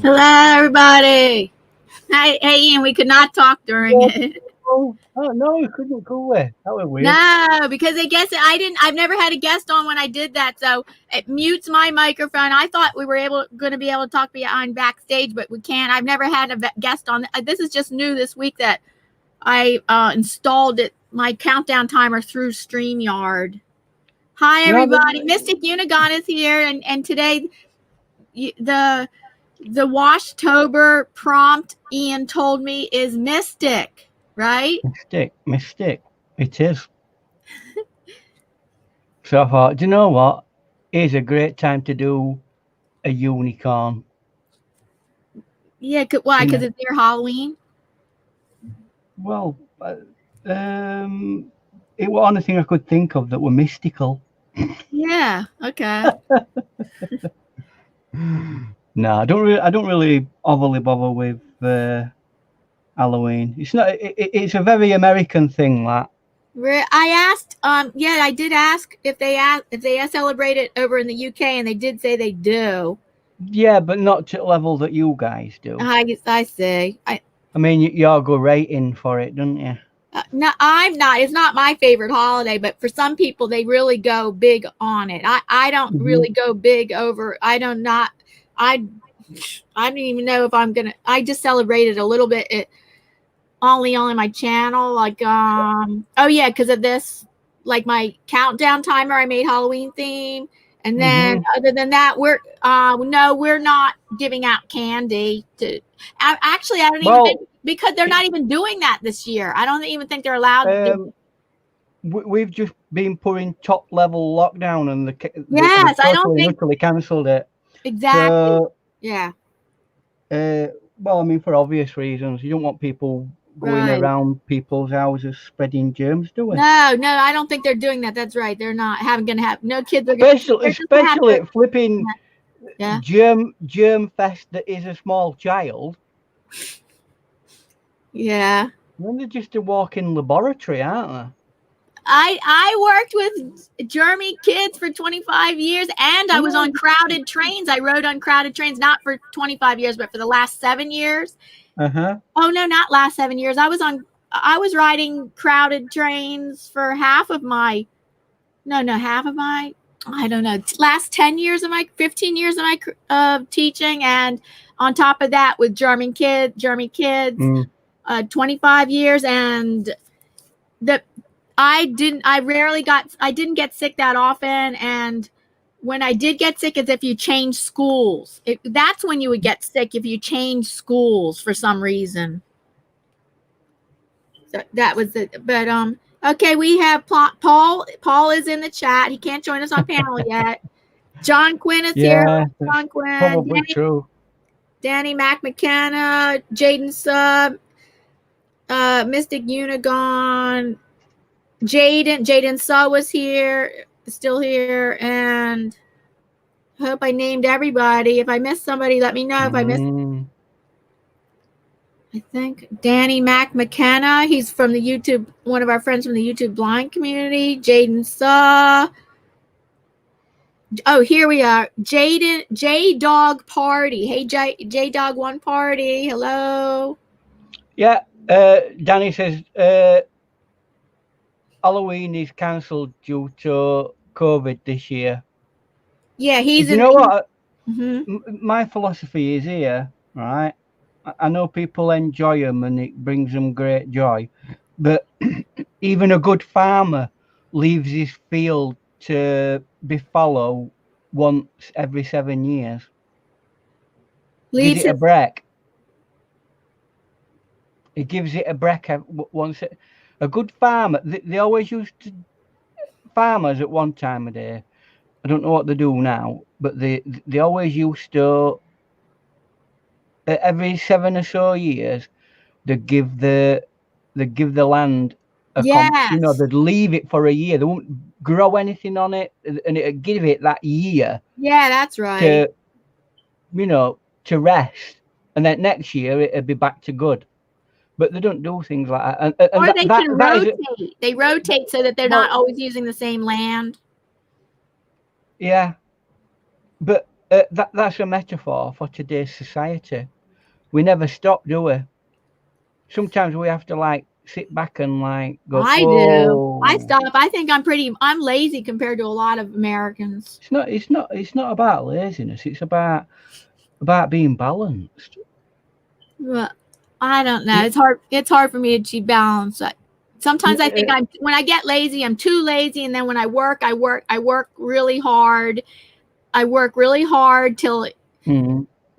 Hello, everybody. Hey, Ian, we could not talk during it. Oh, no, we couldn't, could we? That was weird. No, because I've never had a guest on when I did that, so it mutes my microphone. I thought we were going to be able to talk behind backstage, but we can't. I've never had a guest on. This is just new this week that I installed it, my countdown timer through StreamYard. Hi, everybody. Mystic Unigon is here, and today the Washtober prompt Ian told me is Mystic, right? Mystic. It is. So I thought, do you know what? It's a great time to do a unicorn. Yeah, why? Because it's near Halloween? Well, it was the only thing I could think of that were mystical. Yeah, okay. No, I don't really overly bother with Halloween. It's not. It's a very American thing, that. I asked. Yeah, I did ask if they celebrate it over in the UK, and they did say they do. Yeah, but not to the level that you guys do. I see. I mean, you're go rating for it, don't you? No, I'm not. It's not my favorite holiday, but for some people, they really go big on it. I don't really go big over. I don't even know if I'm gonna. I just celebrated a little bit. Only on my channel, like oh yeah, because of this, like my countdown timer, I made Halloween theme, and then other than that, we're not giving out candy to. Actually, I don't even think, because they're not even doing that this year. I don't even think they're allowed to do. We've just been putting top level lockdown, and I don't think literally cancelled it. Exactly. So, yeah. Well, I mean, for obvious reasons, you don't want people going around people's houses spreading germs, do we? No, I don't think they're doing that. That's right. They're not gonna have no kids are especially flipping germ fest that is a small child. Yeah. Then they're just a walking laboratory, aren't they? I worked with German kids for 25 years, and I was on crowded trains. I rode on crowded trains, not for 25 years, but for the last 7 years. Oh no, not last 7 years. I was riding crowded trains for half of my I don't know, last 10 years of my 15 years of my teaching, and on top of that with German kids 25 years, and I didn't get sick that often, and when I did get sick, it's if you change schools. That's when you would get sick, if you change schools for some reason. So that was it. But okay, we have Paul. Paul is in the chat. He can't join us on panel yet. John Quinn is here. John Quinn. Probably true. Danny McMcKenna, Jaden Sub, Mystic Unigon, Jaden Saw was here, still here, and I hope I named everybody. If I missed somebody, let me know if I missed. I think Danny McMcKenna, he's from the YouTube, one of our friends from the YouTube blind community. Jaden Saw. Oh, here we are. J Dog Party. Hey, J Dog One Party. Hello. Yeah, Danny says Halloween is cancelled due to COVID this year. Yeah, you know what? My philosophy is here, right? I know people enjoy them and it brings them great joy, but even a good farmer leaves his field to be followed once every 7 years. Gives it a break. He gives it a break once. A good farmer, they always used to, farmers at one time of day, I don't know what they do now, but they always used to, every 7 or so years, they give the land a they'd leave it for a year. They won't grow anything on it, and it'd give it that year. Yeah, that's right. To rest, and then next year it'd be back to good. But they don't do things like that. And or they can rotate. They rotate so that they're not always using the same land. Yeah, but that's a metaphor for today's society. We never stop, do we? Sometimes we have to sit back and like go, I whoa. do. I stop. I think I'm lazy compared to a lot of Americans. It's not about laziness. It's about being balanced. But I don't know. It's hard for me to achieve balance. Sometimes I think when I get lazy, I'm too lazy, and then when I work really hard. I work really hard till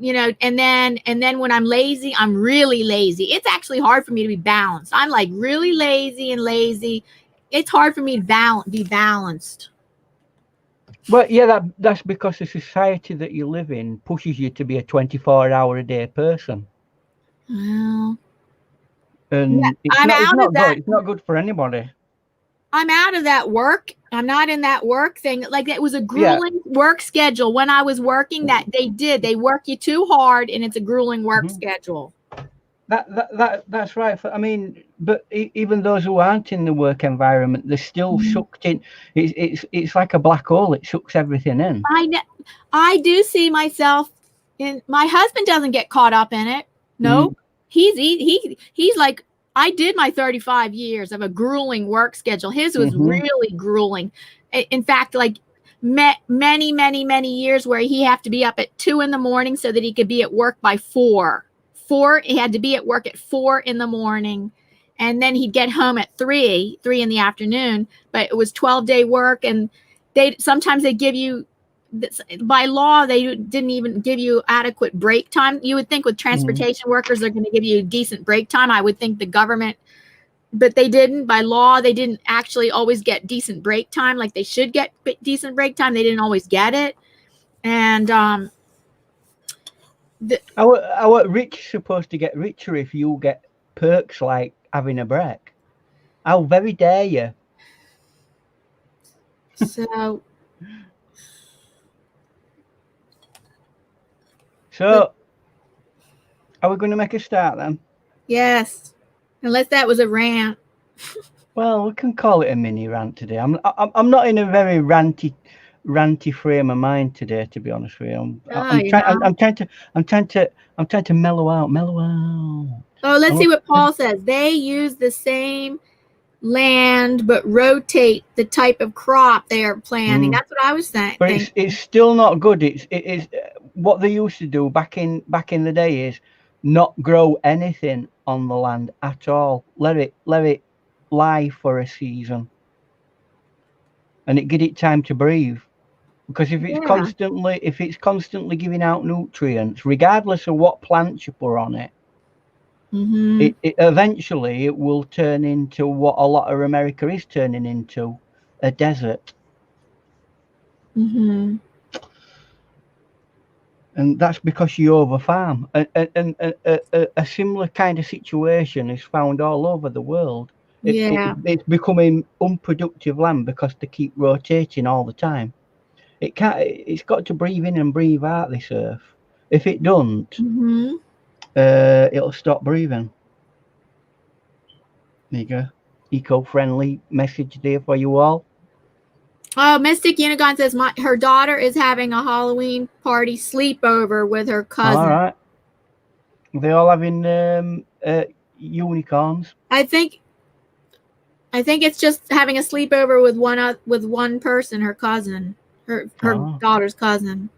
you know, and then when I'm lazy, I'm really lazy. It's actually hard for me to be balanced. I'm like really lazy and lazy. It's hard for me to be balanced. Well, yeah, that's because the society that you live in pushes you to be a 24-hour-a-day person. Well, And it's not good for anybody. I'm out of that work. I'm not in that work thing. Like it was a grueling work schedule when I was working. That they work you too hard, and it's a grueling work schedule. That's right. I mean, but even those who aren't in the work environment, they're still sucked in. It's like a black hole. It sucks everything in. I do see myself in. My husband doesn't get caught up in it. No, he's like, I did my 35 years of a grueling work schedule. His was really grueling. In fact, like many years where he had to be up at 2 a.m. so that he could be at work by 4. He had to be at work at 4 a.m, and then he'd get home at 3 in the afternoon. But it was 12-day work, and sometimes they give you, by law, they didn't even give you adequate break time. You would think with transportation workers, they're going to give you decent break time. I would think the government, but they didn't. By law, they didn't actually always get decent break time. Like they should get decent break time. They didn't always get it. And our rich is supposed to get richer if you get perks like having a break. How very dare you? So, are we going to make a start then? Yes, unless that was a rant. Well, we can call it a mini rant today. I'm not in a very ranty frame of mind today, to be honest with you. I'm trying to mellow out. Oh, let's see what Paul says. They use the same land but rotate the type of crop they are planting. That's what I was saying. But it's still not good. It's what they used to do back in the day is not grow anything on the land at all. Let it lie for a season, and it give it time to breathe. Because if it's constantly giving out nutrients, regardless of what plants you put on it, it eventually it will turn into what a lot of America is turning into, a desert. And that's because you overfarm. And a similar kind of situation is found all over the world. It's becoming unproductive land because they keep rotating all the time. It's got to breathe in and breathe out, this earth. If it don't, it'll stop breathing. There you go. Eco-friendly message there for you all. Oh, Mystic Unicorn says her daughter is having a Halloween party sleepover with her cousin. All right. They all having unicorns. I think it's just having a sleepover with one person, her cousin, her daughter's cousin.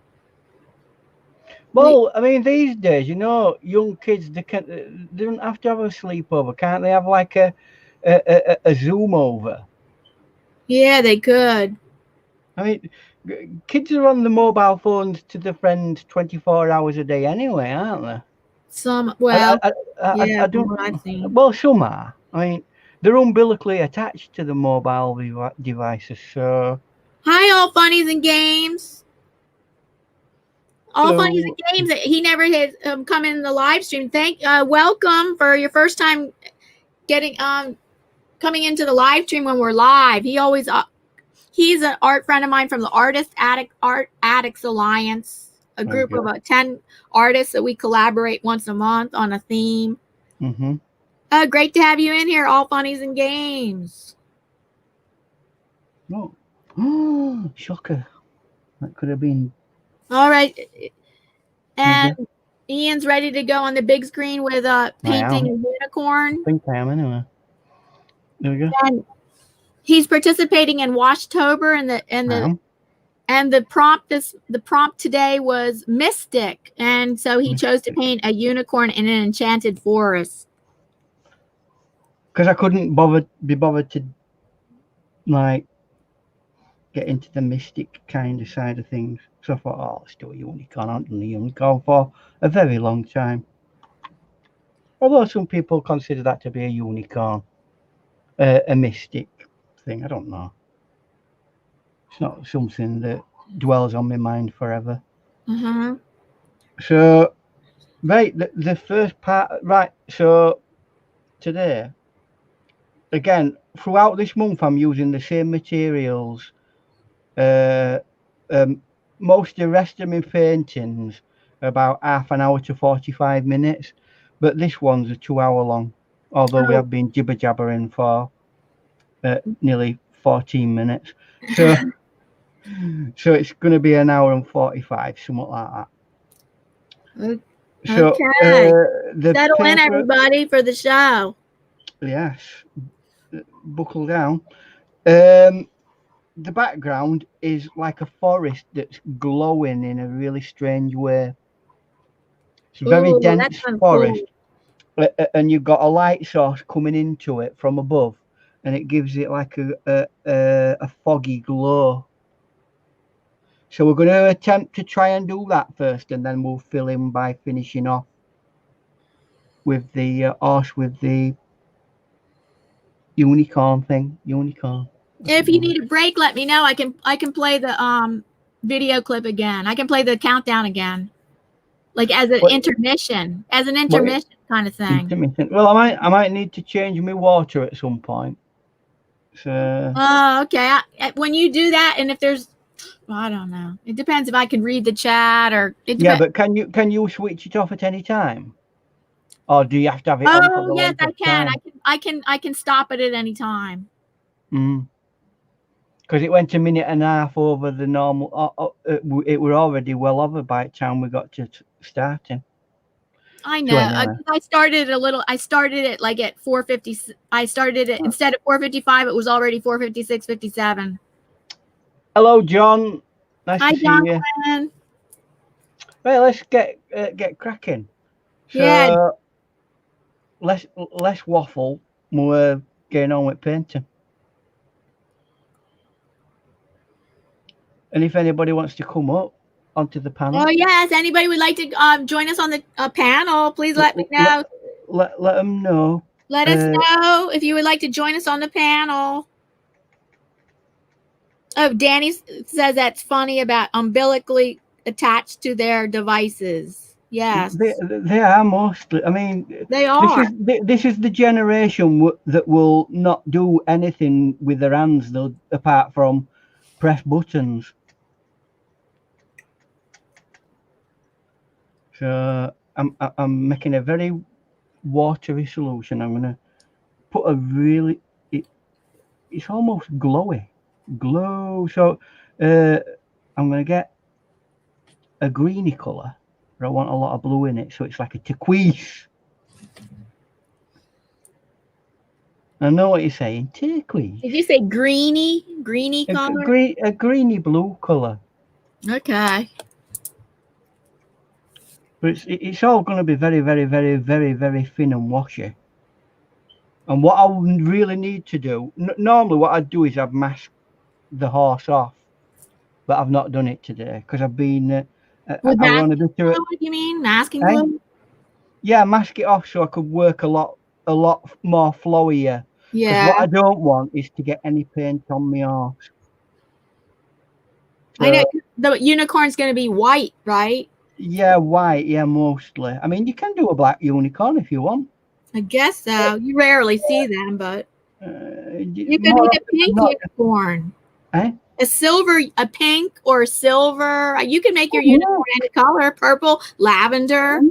Well, I mean, these days, you know, young kids they don't have to have a sleepover, can't they? Have like a Zoom over. Yeah, they could. I mean, kids are on the mobile phones to their friends 24 hours a day anyway, aren't they? Some, well, I don't. What I've seen. Well, some are. I mean, they're umbilically attached to the mobile devices. So, hi, all funnies and games. All funnies and games. He never has come in the live stream. Welcome for your first time coming into the live stream when we're live. He's an art friend of mine from the Art Addicts Alliance, a group of about 10 artists that we collaborate once a month on a theme. Great to have you in here, all funnies and games. Oh, shocker. That could have been. All right. And Ian's ready to go on the big screen with painting a unicorn. I think I am anyway. There we go. And he's participating in Washtober, and the prompt today was mystic, and so he chose to paint a unicorn in an enchanted forest. Because I couldn't be bothered to like get into the mystic kind of side of things. So I thought, oh, let's do a unicorn. I haven't done a unicorn for a very long time. Although some people consider that to be a unicorn, a mystic thing. I don't know. It's not something that dwells on my mind forever. Mm-hmm. So, right, the first part, right, so today, again, throughout this month, I'm using the same materials. Most of the rest of my paintings are about half an hour to 45 minutes, but this one's a 2 hour long, although we have been jibber jabbering for nearly 14 minutes. So, so it's going to be an hour and 45, something like that. So, okay. Settle in, everybody, for the show. Yes. Buckle down. The background is like a forest that's glowing in a really strange way. It's a very dense forest. Cool. And you've got a light source coming into it from above, and it gives it like a foggy glow. So we're going to attempt to try and do that first, and then we'll fill in by finishing off with the horse with the unicorn thing. Unicorn. If you need a break, let me know. I can play the video clip again. I can play the countdown again, like as an intermission, kind of thing. Intermission. Well, I might need to change my water at some point. So. Oh, okay. When you do that, and if there's, well, I don't know. It depends if I can read the chat or. Yeah, but can you switch it off at any time, or do you have to have it on for the yes, I can. I can stop it at any time. Because it went a minute and a half over the normal. It were already well over by the time we got to starting. I know. I started it like at 4:50. I started it instead of 4:55. It was already 4:56, 57. Hello, John. Nice to see you. Right, let's get cracking. So, yeah. Let's waffle. We're getting on with painting. And if anybody wants to come up onto the panel. Oh, yes. Anybody would like to join us on the panel, please let me know. Let them know. Let us know if you would like to join us on the panel. Oh, Danny says that's funny about umbilically attached to their devices. Yes. They are mostly. I mean, they are. This is the generation that will not do anything with their hands, though, apart from press buttons. So I'm making a very watery solution. I'm gonna put a really it's almost glowy glow. So I'm gonna get a greeny color, but I want a lot of blue in it, so it's like a turquoise. I know what you're saying, turquoise. Did you say greeny color? A greeny blue color. Okay. But it's all going to be very, very, very, very, very thin and washy. And what I really need to do, normally what I'd do is I'd mask the horse off, but I've not done it today because I've been. Masking glue, you mean masking glue? Yeah, mask it off so I could work a lot more flowier. Yeah. What I don't want is to get any paint on my horse. So, I know the unicorn's going to be white, right? Yeah, white. Yeah, mostly. I mean, you can do a black unicorn if you want. I guess so. You rarely see them, but you can make a pink unicorn. A pink or silver. You can make your unicorn any color: purple, lavender.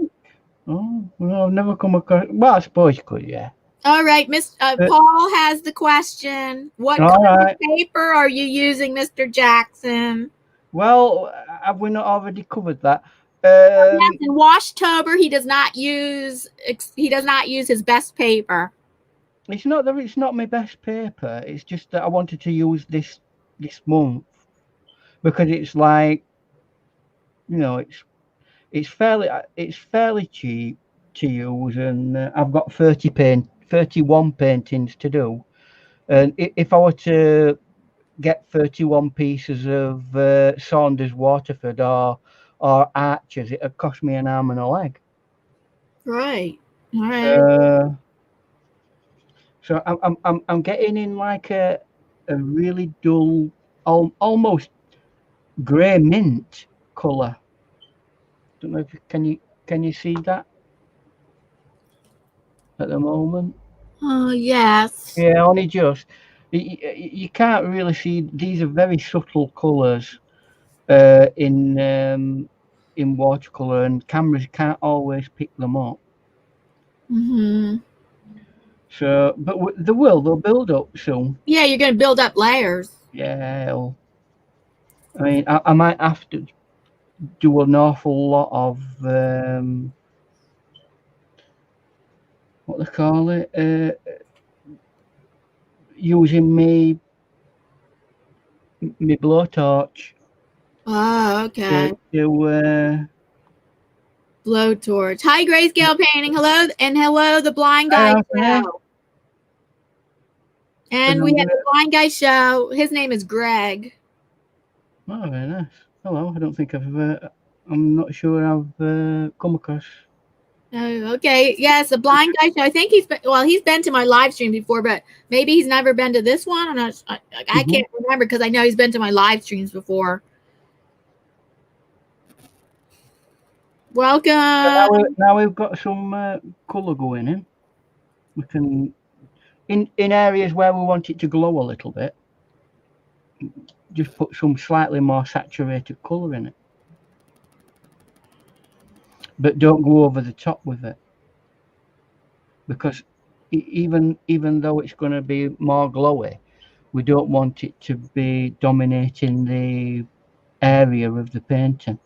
Oh, well, I've never come across. Well, I suppose you could, yeah. All right, Paul has the question. What kind of paper are you using, Mr. Jackson? Well, have we not already covered that? Yes, in Washtober, he does not use his best paper. It's not that it's not my best paper. It's just that I wanted to use this month because it's like, you know, it's fairly cheap to use, and I've got 31 paintings to do, and if I were to get 31 pieces of Saunders Waterford or Archers, it'd cost me an arm and a leg. Right. All right. So I'm getting in like a really dull, almost grey mint colour. Don't know if can you see that at the moment? Oh, yes. Yeah, only just. You can't really see. These are very subtle colours in watercolor, and cameras can't always pick them up. Mm-hmm. So, but they'll build up soon. Yeah, you're going to build up layers. Yeah. I mean, I might have to do an awful lot of what they call it, using me blowtorch. Oh, okay. To Blowtorch. Hi, Grayscale Painting. Hello, and hello, the Blind Guy Show. And we have the Blind Guy Show. His name is Greg. Oh, very nice. Hello. I don't think I'm not sure I've come across. Oh, okay. Yes, the Blind Guy Show. I think he's been to my live stream before, but maybe he's never been to this one. I'm not. I can't remember because I know he's been to my live streams before. Welcome. Now we've got some colour going in. We can, in areas where we want it to glow a little bit, just put some slightly more saturated colour in it. But don't go over the top with it, because even though it's going to be more glowy, we don't want it to be dominating the area of the painting.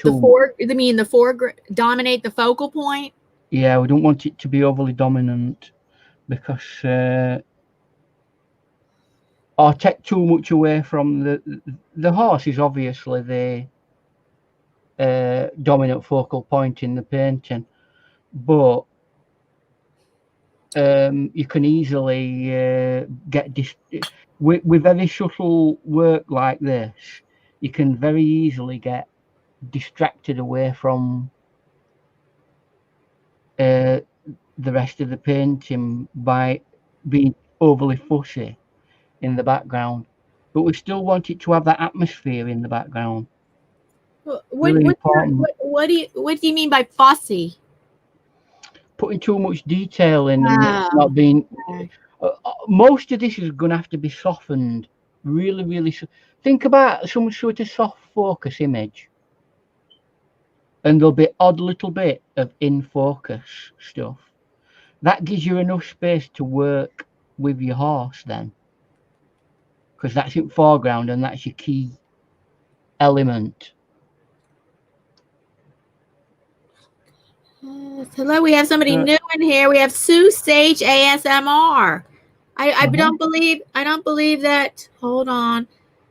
Dominate the focal point? Yeah, we don't want it to be overly dominant, because or take too much away from the horse is obviously the dominant focal point in the painting, but you can easily get with very subtle work like this. You can very easily get distracted away from the rest of the painting by being overly fussy in the background, but we still want it to have that atmosphere in the background. What do you mean by fussy? Putting too much detail in and not being. Most of this is going to have to be softened, really. Think about some sort of soft focus image, and there'll be odd little bit of in focus stuff. That gives you enough space to work with your horse then, because that's in foreground and that's your key element. Hello, we have somebody new in here. We have Sue Sage ASMR. I don't believe that. Hold on.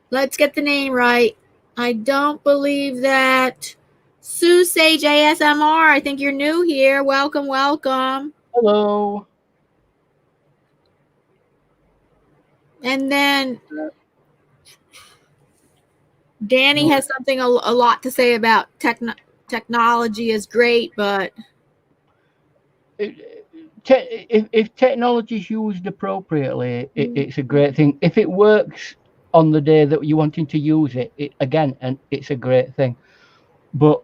Let's get the name right. I don't believe that. Sue Sage ASMR. I think you're new here. Welcome. Hello. And then Danny has something a lot to say about technology is great, but if technology is used appropriately, it's a great thing. If it works on the day that you're wanting to use it, and it's a great thing. But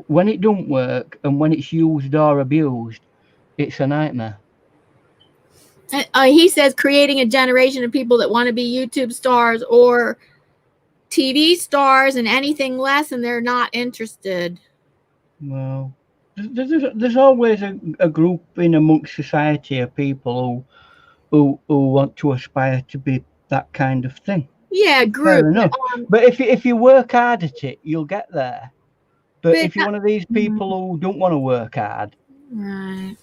when it don't work and when it's used or abused, it's a nightmare. He says creating a generation of people that want to be YouTube stars or TV stars and anything less, and they're not interested. Well, there's always a group in amongst society of people who want to aspire to be that kind of thing. Yeah, group. Fair enough. But if you work hard at it, you'll get there. But if you're one of these people who don't want to work hard, right,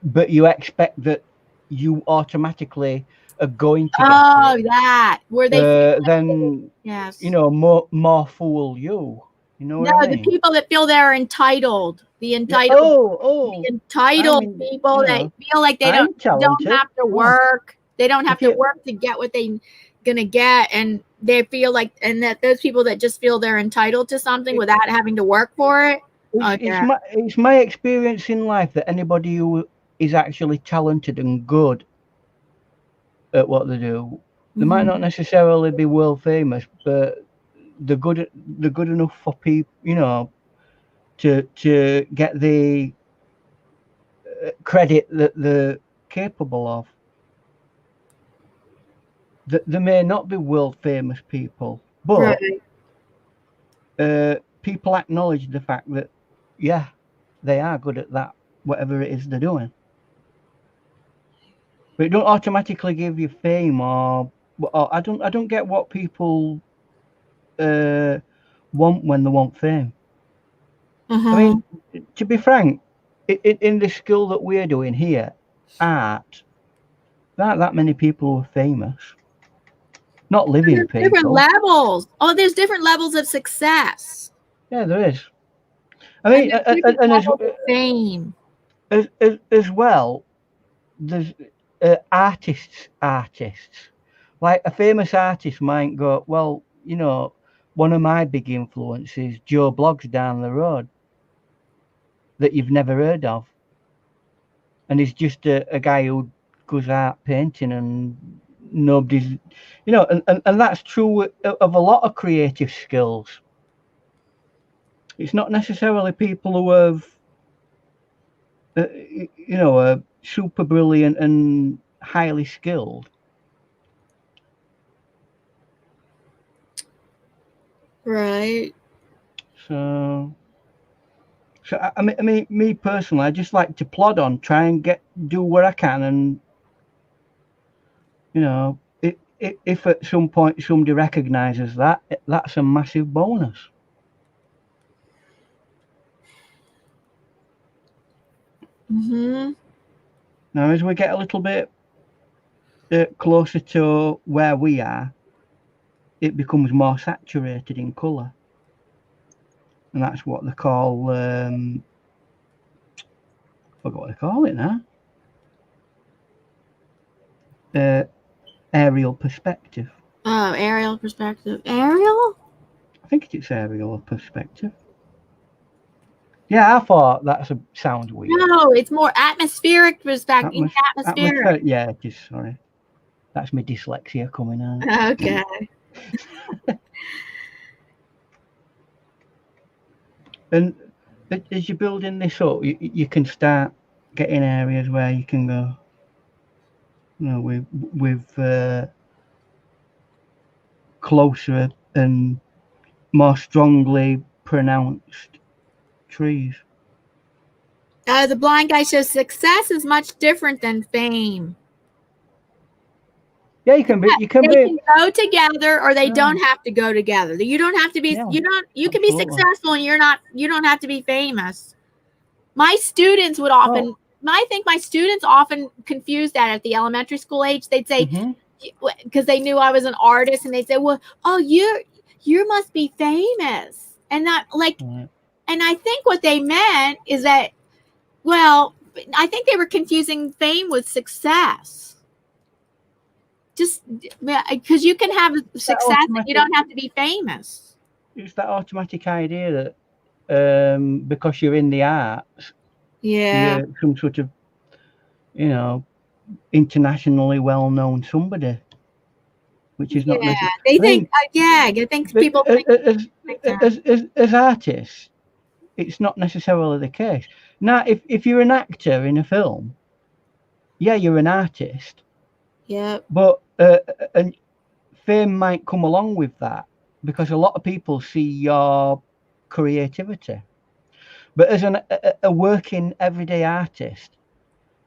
but you expect that you automatically are going to get it. That where they feel Then yes, you know, more fool you. You know what no, I the mean? people that feel they're entitled, the Yeah. entitled, Oh, the I entitled mean, you people that know, feel like they I'm don't talented. have to Yeah. work, they don't have If to you, work to get what they gonna get, and they feel like, and that those people that just feel they're entitled to something without having to work for it. it's my experience in life that anybody who is actually talented and good at what they do, they might not necessarily be world famous, but they're good enough for people, you know, to get the credit that they're capable of. They may not be world famous people, but people acknowledge the fact that, yeah, they are good at that, whatever it is they're doing. But it don't automatically give you fame, or I don't get what people want when they want fame. I mean, to be frank, in the skill that we're doing here, art, not that many people are famous. Not living There's different people. levels. Oh, there's different levels of success. Yeah, there is. I mean, and levels of fame. As well, there's artists. Like a famous artist might go, well, you know, one of my big influences, Joe Bloggs down the road, that you've never heard of, and he's just a guy who goes out painting, and nobody's, you know, and that's true of a lot of creative skills. It's not necessarily people who have, you know, are super brilliant and highly skilled. Right. So I mean, me personally, I just like to plod on, try and do what I can, and you know, if at some point somebody recognises that, that's a massive bonus. Now, as we get a little bit closer to where we are, it becomes more saturated in colour, and that's what they call I forgot what they call it now. Aerial perspective. Oh, aerial perspective. Aerial? I think it's aerial perspective. Yeah, I thought sounds weird. No, it's more atmospheric perspective. Atmospheric. Yeah, it is. Sorry, that's my dyslexia coming out. Okay. And as you're building this up, you can start getting areas where you can go, you know, with closer and more strongly pronounced trees. The blind guy says success is much different than fame. Yeah, you can go together, or they don't have to go together. You don't have to be. Yeah, you can be successful, and you don't have to be famous. My students would often. I think my students often confuse that at the elementary school age. They'd say, because they knew I was an artist, and they'd say, well, oh, you must be famous. And that, like, and I think what they meant is that, well, I think they were confusing fame with success. Just because you can have success and you don't have to be famous. It's that automatic idea that because you're in the arts, you're some sort of, you know, internationally well-known somebody, which is not necessarily. They think, I think people think as artists, it's not necessarily the case. Now, if you're an actor in a film, yeah, you're an artist. Yeah. But and fame might come along with that, because a lot of people see your creativity. But as a working everyday artist,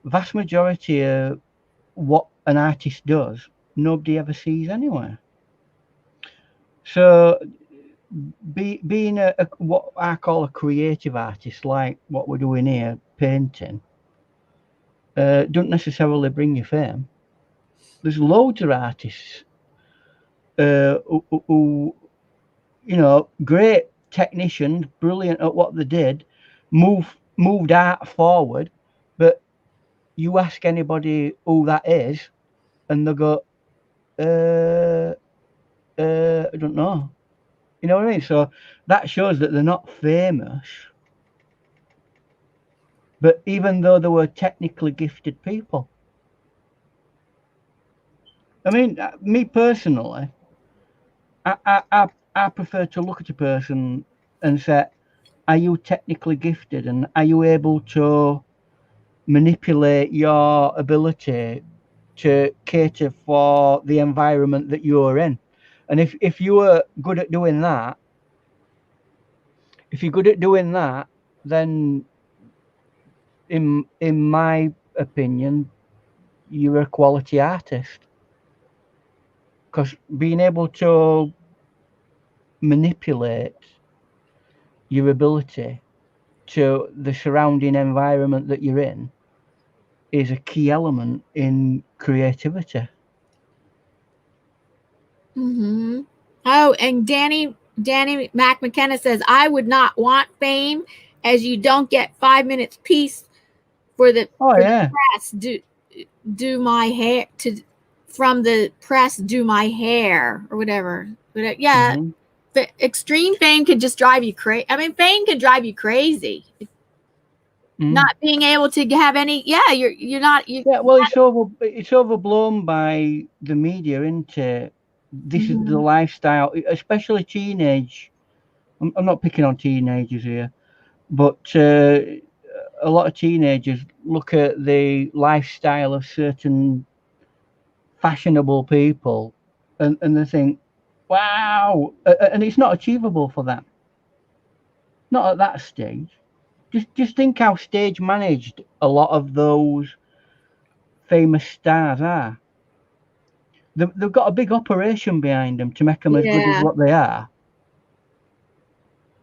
vast majority of what an artist does, nobody ever sees anywhere. So being what I call a creative artist, like what we're doing here, painting, don't necessarily bring you fame. There's loads of artists who, you know, great technicians, brilliant at what they did, moved art forward, but you ask anybody who that is, and they go, I don't know. You know what I mean? So that shows that they're not famous. But even though they were technically gifted people. I mean, me personally, I prefer to look at a person and say, are you technically gifted, and are you able to manipulate your ability to cater for the environment that you're in? And if you were good at doing that, then in my opinion, you're a quality artist. Because being able to manipulate your ability to the surrounding environment that you're in is a key element in creativity. Mm-hmm. Oh, and Danny Mac McKenna says, I would not want fame, as you don't get 5 minutes peace for the, the press. Do my hair from the press. Do my hair or whatever. But yeah, the extreme fame can just drive you crazy. I mean, fame can drive you crazy. Not being able to have any. Yeah, you're not. Well, it's overblown by the media, isn't it? This is the lifestyle, especially teenage. I'm not picking on teenagers here, but a lot of teenagers look at the lifestyle of certain fashionable people and they think, wow, and it's not achievable for them. Not at that stage. Just think how stage managed a lot of those famous stars are. They've got a big operation behind them to make them as good as what they are.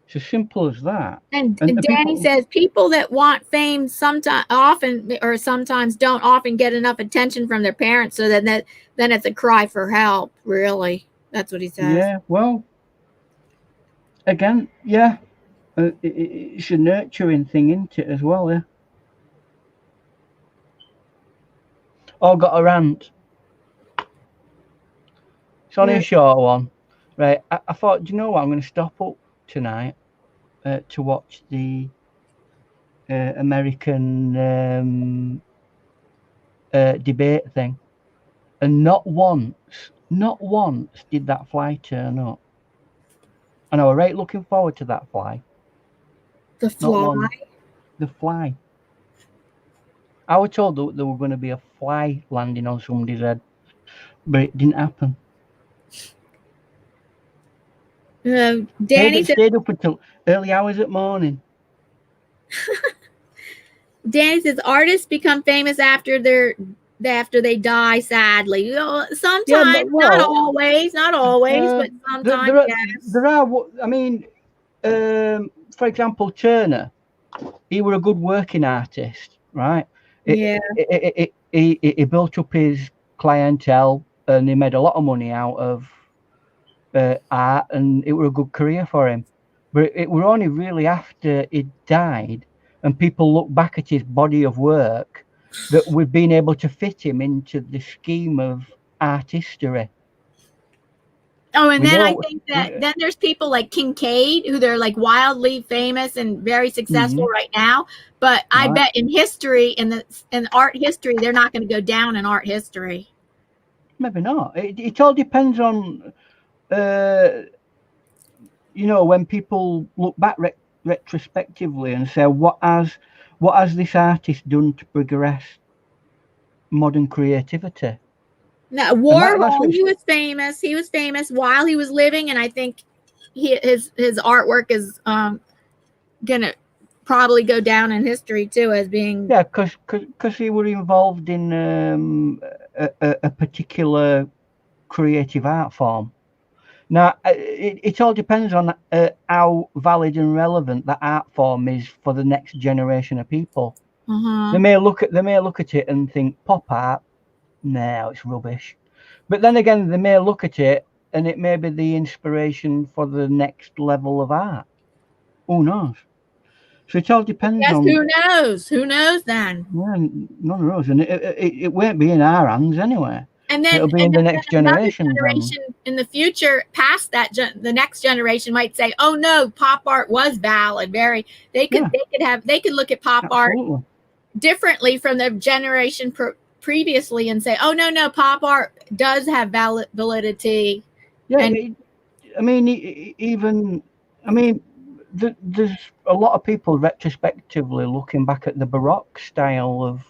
It's as simple as that. And Danny says people that want fame sometimes don't often get enough attention from their parents, so then it's a cry for help. Really, that's what he says. Yeah, well, again, yeah, it's a nurturing thing, isn't it, as well? Yeah. Oh, got a rant. It's only a short one, right? I thought, do you know what? I'm going to stop up tonight to watch the American debate thing, and not once did that fly turn up. And I was right looking forward to that fly. The fly? The fly. I was told that there were going to be a fly landing on somebody's head, but it didn't happen. Danny stayed up until early hours at morning. Danny says artists become famous after they die, sadly. You know, sometimes, not always, but sometimes. There are. I mean, for example, Turner. He was a good working artist, right? He built up his clientele, and he made a lot of money out of art, and it was a good career for him. But it was only really after he died and people look back at his body of work that we've been able to fit him into the scheme of art history. Oh, and then I think that then there's people like Kincaid, who they're like wildly famous and very successful right now. But I bet in history, in art history, they're not going to go down in art history. Maybe not. It all depends on, you know, when people look back retrospectively and say, what has this artist done to progress modern creativity? Now, Warhol, he was famous. He was famous while he was living, and I think his artwork is gonna probably go down in history too as being because he was involved in a particular creative art form. Now it all depends on how valid and relevant that art form is for the next generation of people. Uh-huh. They may look at it and think pop art, no, it's rubbish. But then again, they may look at it and it may be the inspiration for the next level of art. Who knows? So it all depends Yes, on. who knows? Who knows then? Yeah, none of us, and it won't be in our hands anyway. And then it'll be in the next generation's hands. In the future, past that, the next generation might say, "Oh no, pop art was valid." They could look at pop Absolutely. art differently from the generation previously and say, "Oh no, pop art does have validity." Yeah, there's a lot of people retrospectively looking back at the Baroque style of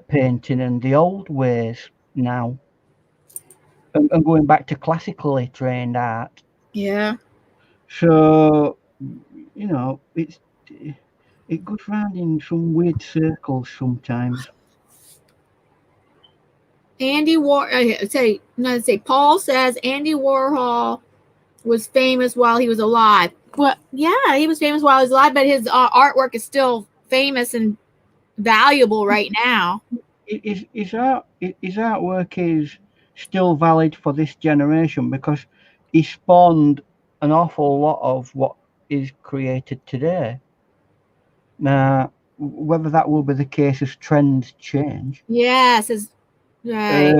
painting and the old ways now, and going back to classically trained art. Yeah. So, it goes round in some weird circles sometimes. Paul says Andy Warhol was famous while he was alive. Well, yeah, he was famous while he was alive, but his artwork is still famous and valuable right now. His artwork is still valid for this generation because he spawned an awful lot of what is created today. Now, whether that will be the case as trends change. Yes, right.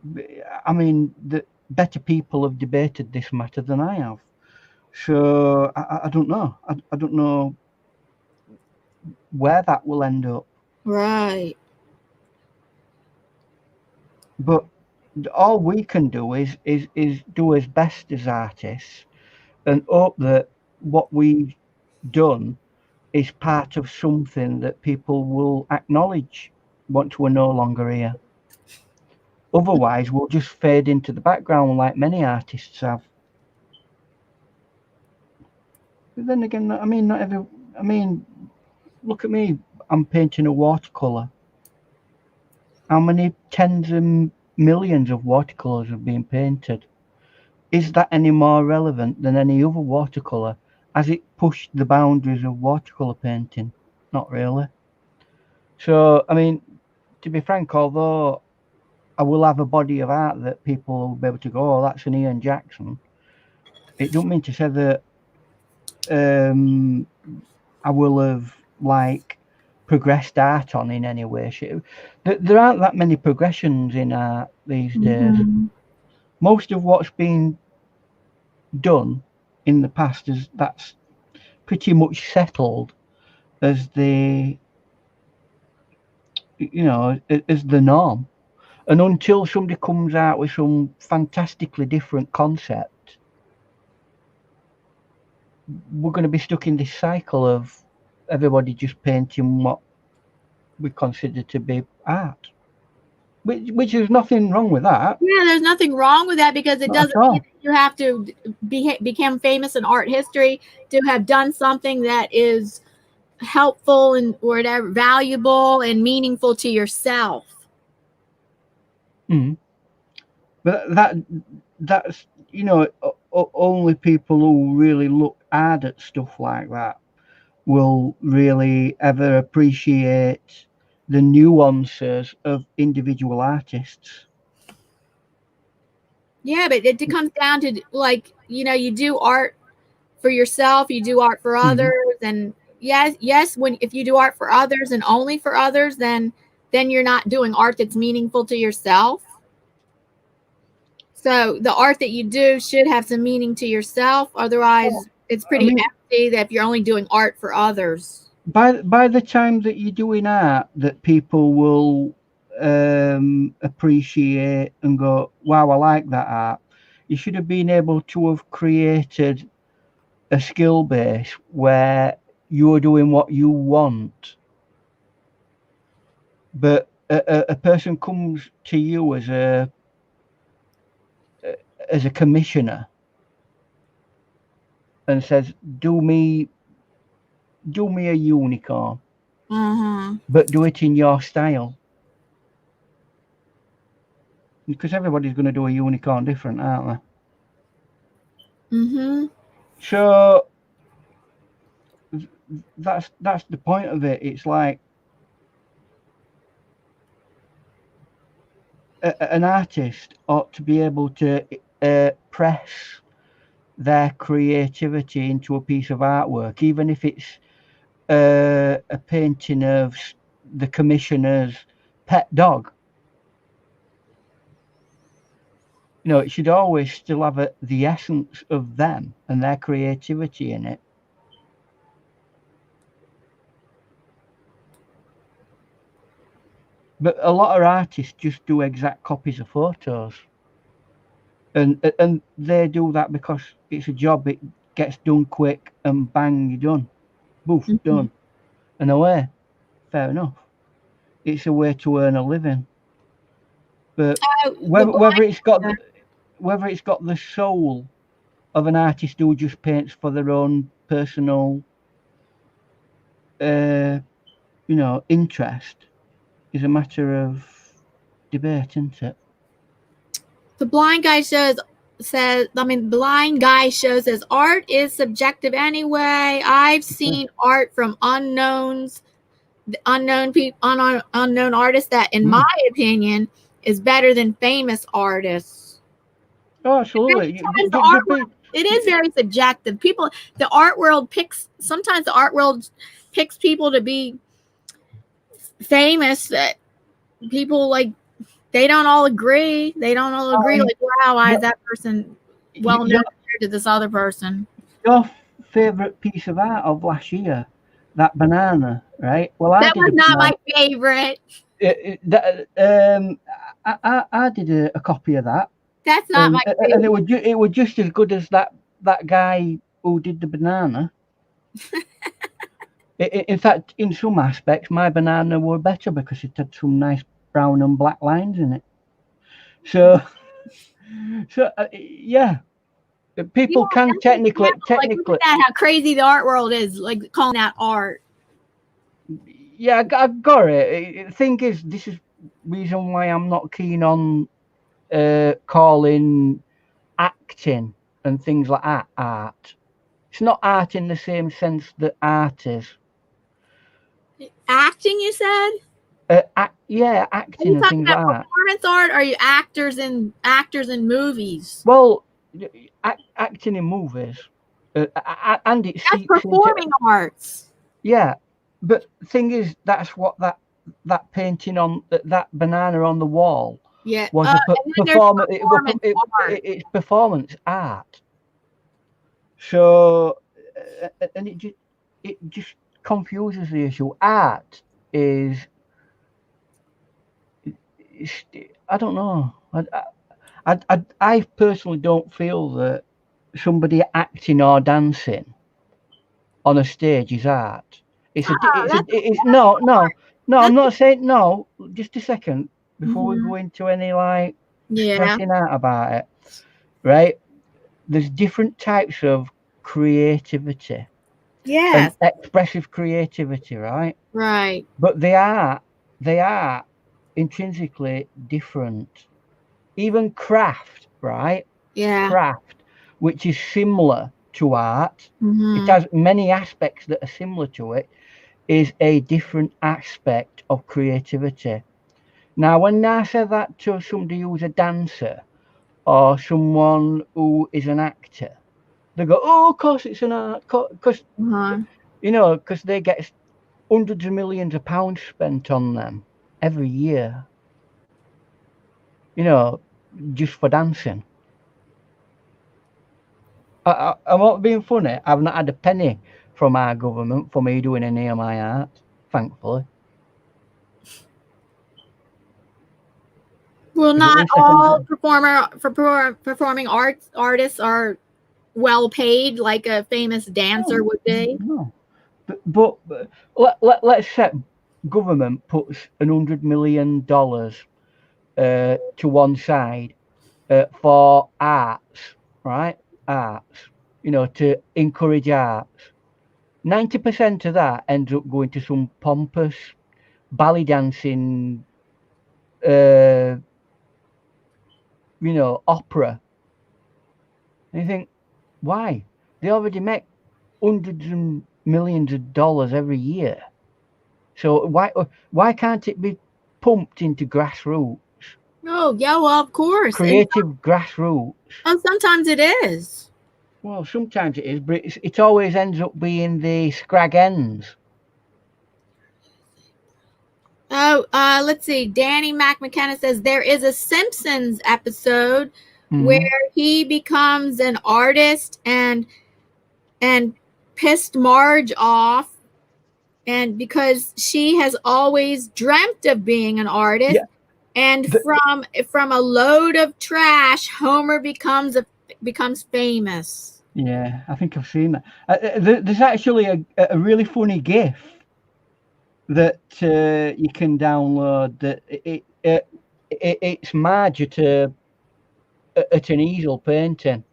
The better people have debated this matter than I have. So I don't know. I don't know where that will end up. Right. But all we can do is do as best as artists and hope that what we've done is part of something that people will acknowledge once we're no longer here. Otherwise, we'll just fade into the background like many artists have. But then again, look at me. I'm painting a watercolor. How many tens of millions of watercolors have been painted? Is that any more relevant than any other watercolor? Has it pushed the boundaries of watercolor painting? Not really. So, to be frank, although I will have a body of art that people will be able to go, "Oh, that's an Ian Jackson," it don't mean to say that I will have progressed art on in any way. There aren't that many progressions in art these days. Most of what's been done in the past that's pretty much settled as the norm. And until somebody comes out with some fantastically different concept, we're going to be stuck in this cycle of everybody just painting what we consider to be art, which is nothing wrong with that. Yeah, there's nothing wrong with that because it doesn't mean that you have to become famous in art history to have done something that is helpful and whatever, valuable and meaningful to yourself. But that's only people who really look hard at stuff like that will really ever appreciate the nuances of individual artists. Yeah, but it comes down to you do art for yourself, you do art for others, and yes, if you do art for others and only for others, then you're not doing art that's meaningful to yourself. So the art that you do should have some meaning to yourself. Otherwise, it's pretty empty that if you're only doing art for others. By the time that you're doing art that people will appreciate and go, "Wow, I like that art," you should have been able to have created a skill base where you're doing what you want. But a person comes to you as a commissioner and says, do me a unicorn, but do it in your style, because everybody's going to do a unicorn different, aren't they? So that's the point of it. It's like an artist ought to be able to press their creativity into a piece of artwork, even if it's a painting of the commissioner's pet dog. You know, it should always still have the essence of them and their creativity in it. But a lot of artists just do exact copies of photos. And they do that because it's a job. It gets done quick and bang, you're done. Boof, done. And away. Fair enough. It's a way to earn a living. But whether it's got the soul of an artist who just paints for their own personal interest is a matter of debate, isn't it? The blind guy says art is subjective anyway. I've seen art from unknown artists that, in my opinion, is better than famous artists. Oh, absolutely. It is very subjective. The art world picks people to be famous that people like. They don't all agree. Like, wow, why is that person well known compared to this other person? Your favorite piece of art of last year, that banana, right? Well, that was not my favorite. I did a copy of that. That's not my favorite. And it was just as good as that guy who did the banana. In fact, in some aspects, my banana were better because it had some nice brown and black lines in it. So yeah, people can technically. Look at that, how crazy the art world is, like calling that art. Yeah, I got it. The thing is, this is reason why I'm not keen on calling acting and things like that art. It's not art in the same sense that art is. Acting, you said? Yeah, acting and things like that. Performance art? Or are you actors in movies? Well, acting in movies, and it's performing arts. Yeah, but the thing is, that's what that painting on that banana on the wall. Yeah, was a performance. It's performance art. So, and it just confuses the issue. Art is. I don't know. I personally don't feel that somebody acting or dancing on a stage is art. No. I'm not saying no. Just a second before we go into any stressing out about it. Right? There's different types of creativity. Yes. And expressive creativity, right? Right. But they are intrinsically different. Even craft, right? Yeah. Craft, which is similar to art, it has many aspects that are similar to it, is a different aspect of creativity. Now, when I say that to somebody who's a dancer or someone who is an actor, they go, "Oh, of course it's an art," because because they get hundreds of millions of pounds spent on them every year. Just for dancing. I'm not being funny. I've not had a penny from our government for me doing any of my art, thankfully. Well, not all performing artists are well paid like a famous dancer would be. No. But let's say government puts $100 million to one side for arts, right? Arts, to encourage arts. 90% of that ends up going to some pompous ballet dancing, opera. And you think, why? They already make hundreds and millions of dollars every year. So why can't it be pumped into grassroots? Oh, yeah, well, of course. Creative grassroots. Oh, sometimes it is. Well, sometimes it is, but it always ends up being the scrag ends. Oh, let's see. Danny McMcKenna says there is a Simpsons episode where he becomes an artist and pissed Marge off, and because she has always dreamt of being an artist. Yeah. And from a load of trash, Homer becomes famous. Yeah, I think I've seen that. There's actually a really funny GIF that you can download. That it's Marge at an easel painting,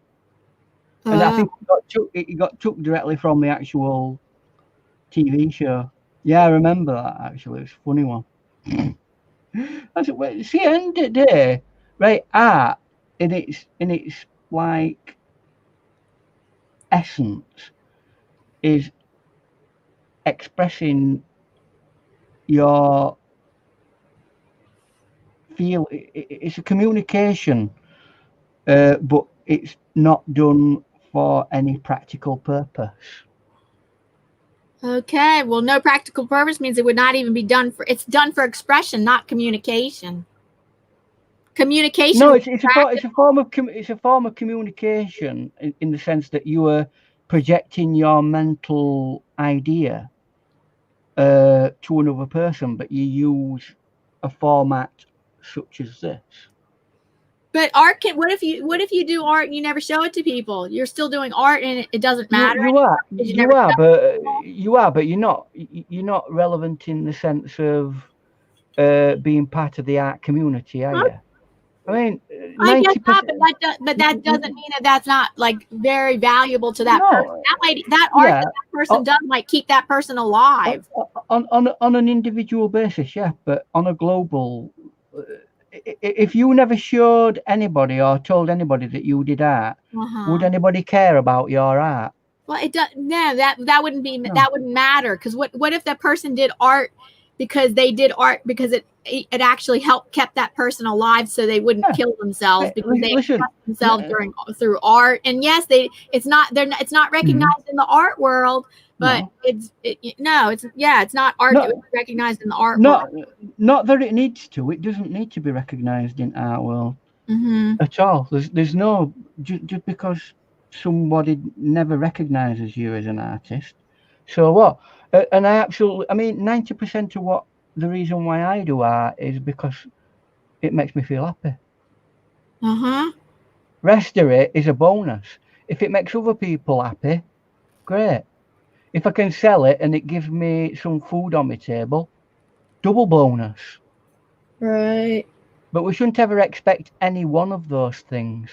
and I think it got took directly from the actual TV show. Yeah, I remember that actually. It's a funny one. See, end of the day, right? Art in its like essence is expressing your feel. It's a communication, but it's not done for any practical purpose. Okay, well, no practical purpose means it would not even be done for. It's done for expression, not communication. Communication. No, it's a form of communication in the sense that you are projecting your mental idea to another person, but you use a format such as this. But art can. What if you do art and you never show it to people? You're still doing art, and it doesn't matter. You are, but you're not relevant in the sense of being part of the art community, are you? I mean, I guess not, but that doesn't mean that's not like very valuable to that person. That art that person does might keep that person alive. On an individual basis, yeah, but on a global. If you never showed anybody or told anybody that you did art, would anybody care about your art? Well, it does. No, that wouldn't be. No. That wouldn't matter, because what if that person did art because they did art because it actually kept that person alive, so they wouldn't kill themselves because they expressed themselves through art. And yes, it's not recognized in the art world. But it's not art that was recognized in the art world. Not that it needs to. It doesn't need to be recognized in art world at all. There's no just because somebody never recognizes you as an artist. So what? And I mean, 90% of the reason why I do art is because it makes me feel happy. Rest of it is a bonus. If it makes other people happy, great. If I can sell it and it gives me some food on my table, double bonus. Right. But we shouldn't ever expect any one of those things.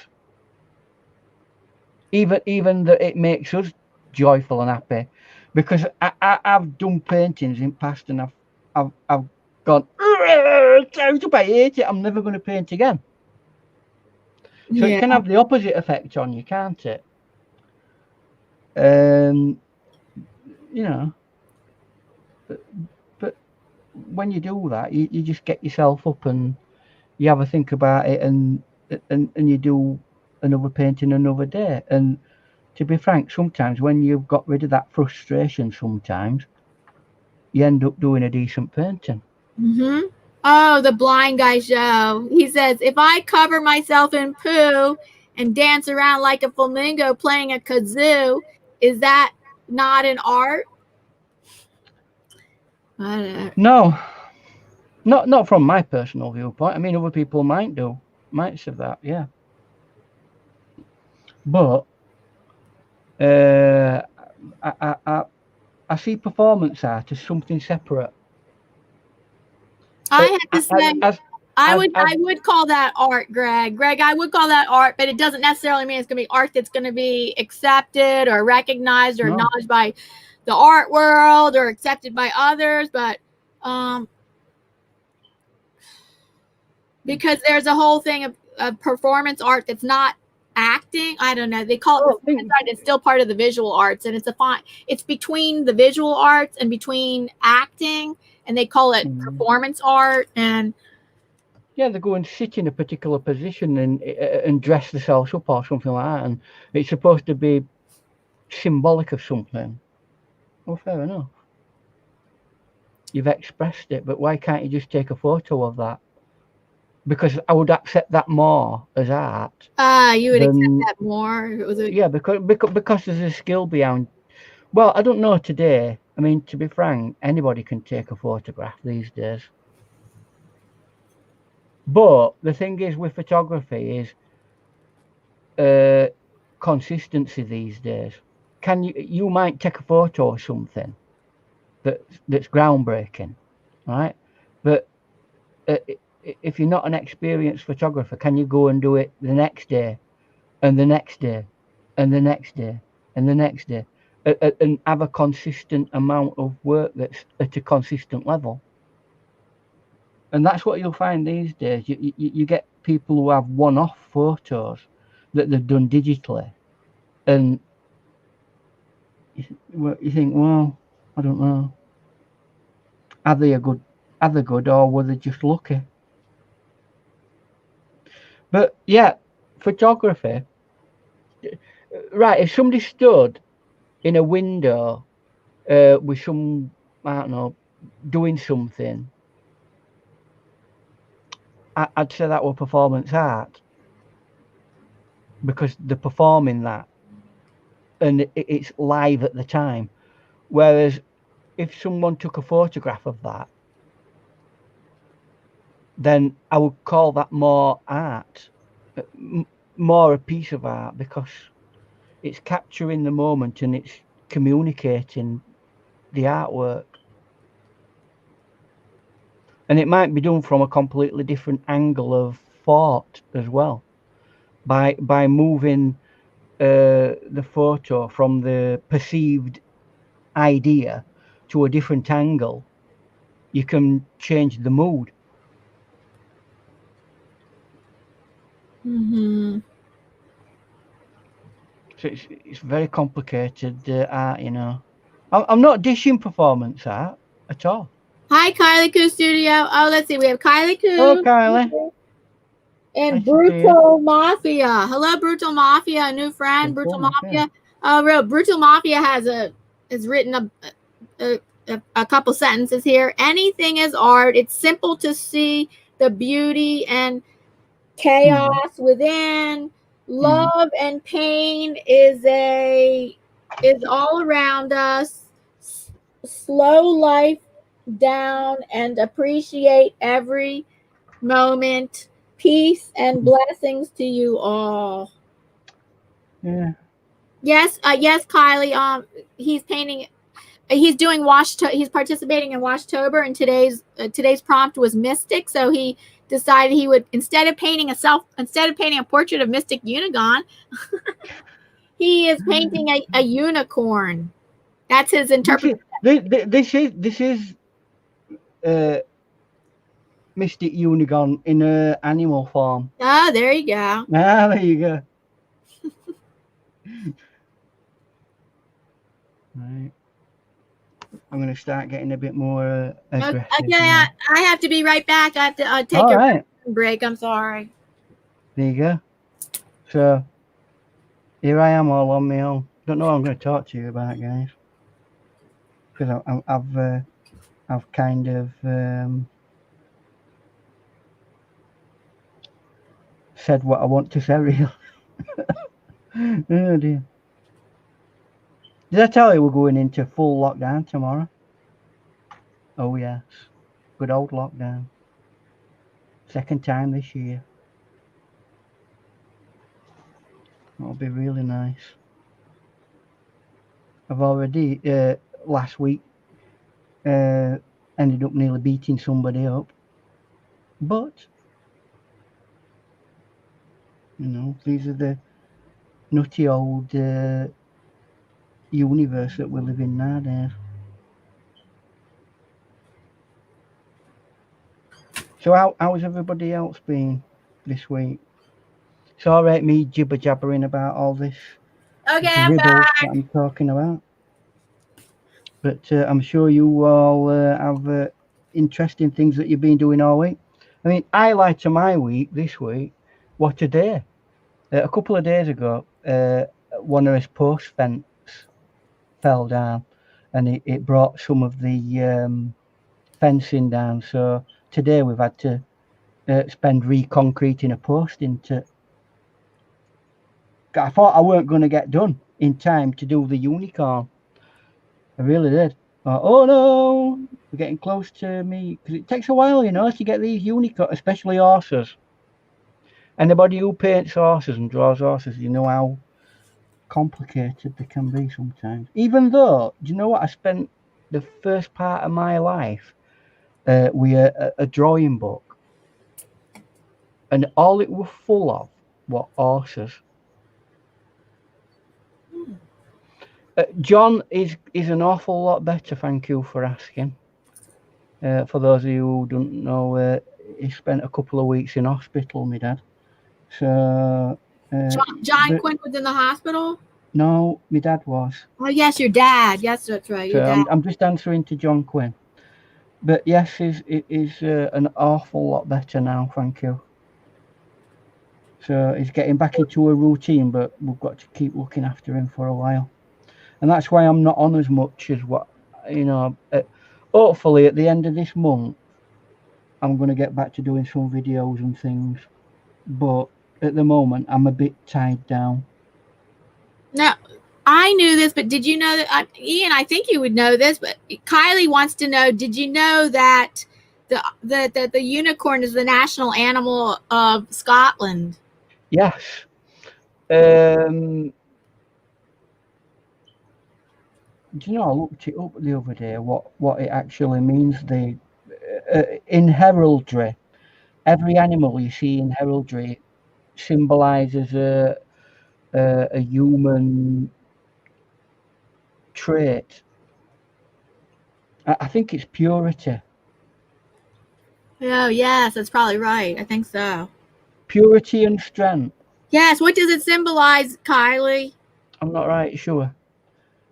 Even that it makes us joyful and happy. Because I've done paintings in the past and I've gone, I hate it, I'm never going to paint again. So it can have the opposite effect on you, can't it? You know, but when you do that, you just get yourself up and you have a think about it, and you do another painting another day. And to be frank, sometimes when you've got rid of that frustration, sometimes you end up doing a decent painting. Oh, the blind guy show. He says, if I cover myself in poo and dance around like a flamingo playing a kazoo, is that not an art? No, not from my personal viewpoint. I mean, other people might say that, yeah. But I see performance art as something separate. I have to say, I would call that art, Greg. Greg, I would call that art, but it doesn't necessarily mean it's going to be art that's going to be accepted or recognized or acknowledged by the art world or accepted by others. But because there's a whole thing of performance art that's not acting. I don't know. They call it performance art. It's still part of the visual arts, and it's between the visual arts and between acting, and they call it performance art. And yeah, they go and sit in a particular position and dress themselves up or something like that, and it's supposed to be symbolic of something. Well, fair enough. You've expressed it, but why can't you just take a photo of that? Because I would accept that more as art. You would accept that more. Yeah, because there's a skill behind. Well, I don't know today. I mean, to be frank, anybody can take a photograph these days. But the thing is with photography is consistency these days. You might take a photo of something that's groundbreaking, right? But if you're not an experienced photographer, can you go and do it the next day, and the next day, and the next day, and the next day, and have a consistent amount of work that's at a consistent level? And that's what you'll find these days. You get people who have one-off photos that they've done digitally, and you think, well, I don't know. Are they good, or were they just lucky? But yeah, photography. Right, if somebody stood in a window with some, I don't know, doing something, I'd say that was performance art, because they're performing that and it's live at the time. Whereas if someone took a photograph of that, then I would call that more art, more a piece of art, because it's capturing the moment and it's communicating the artwork. And it might be done from a completely different angle of thought as well, by moving the photo from the perceived idea to a different angle. You can change the mood. So it's very complicated art, you know. I'm not dishing performance art at all. Hi, Kylie Koo Studio. Oh, let's see. We have Kylie Koo. Hello, Kylie. And nice Brutal Mafia. Hello, Brutal Mafia, a new friend. Brutal Mafia. Oh, Brutal Mafia has written a couple sentences here. Anything is art. It's simple to see the beauty and chaos within. Love and pain is all around us. Slow life down and appreciate every moment. Peace and blessings to you all. Yeah. Yes, Kylie. He's painting. He's doing he's participating in Washtober, and today's prompt was Mystic. So he decided he would, instead of painting a portrait of Mystic Unigon, he is painting a unicorn. That's his interpretation. This is Mystic Unicorn in an animal form. Oh, there you go. Ah, there you go. Right. I'm going to start getting a bit more aggressive. Okay, I have to be right back. I have to take a break. I'm sorry. There you go. So here I am all on my own. Don't know what I'm going to talk to you about, guys, because I've kind of said what I want to say, really. Oh dear. Did I tell you we're going into full lockdown tomorrow? Oh yes, good old lockdown. Second time this year. That'll be really nice. I've already last week ended up nearly beating somebody up, but you know, these are the nutty old universe that we live in nowadays. So how's everybody else been this week? It's all right, me jibber jabbering about all this Okay, I'm dribble back. that I'm talking about. But I'm sure you all have interesting things that you've been doing all week. I mean, highlight of my week this week, what a day. A couple of days ago, one of his post fence fell down and it brought some of the fencing down. So today we've had to spend reconcreting a post into. I thought I weren't going to get done in time to do the unicorn. I really did. Oh no, we're getting close to me because it takes a while, you know, to get these unicorns, especially horses. Anybody who paints horses and draws horses, you know how complicated they can be sometimes. Even though, do you know what? I spent the first part of my life with a drawing book, and all it was full of were horses. John is an awful lot better, thank you for asking. For those of you who don't know, he spent a couple of weeks in hospital, my dad. So John Quinn was in the hospital? No, my dad was. Oh, yes, your dad. Yes, that's right, your So dad. I'm just answering to John Quinn. But yes, he's an awful lot better now, thank you. So he's getting back into a routine, but we've got to keep looking after him for a while. And that's why I'm not on as much as what, you know, hopefully at the end of this month, I'm going to get back to doing some videos and things. But at the moment, I'm a bit tied down. Now, I knew this, but did you know that, Ian, I think you would know this, but Kylie wants to know, did you know that the unicorn is the national animal of Scotland? Yes. Do you know, I looked it up the other day, what it actually means. In heraldry, every animal you see in heraldry symbolizes a human trait. I think it's purity. Oh, yes, that's probably right. I think so. Purity and strength. Yes, what does it symbolize, Kylie? I'm not right sure.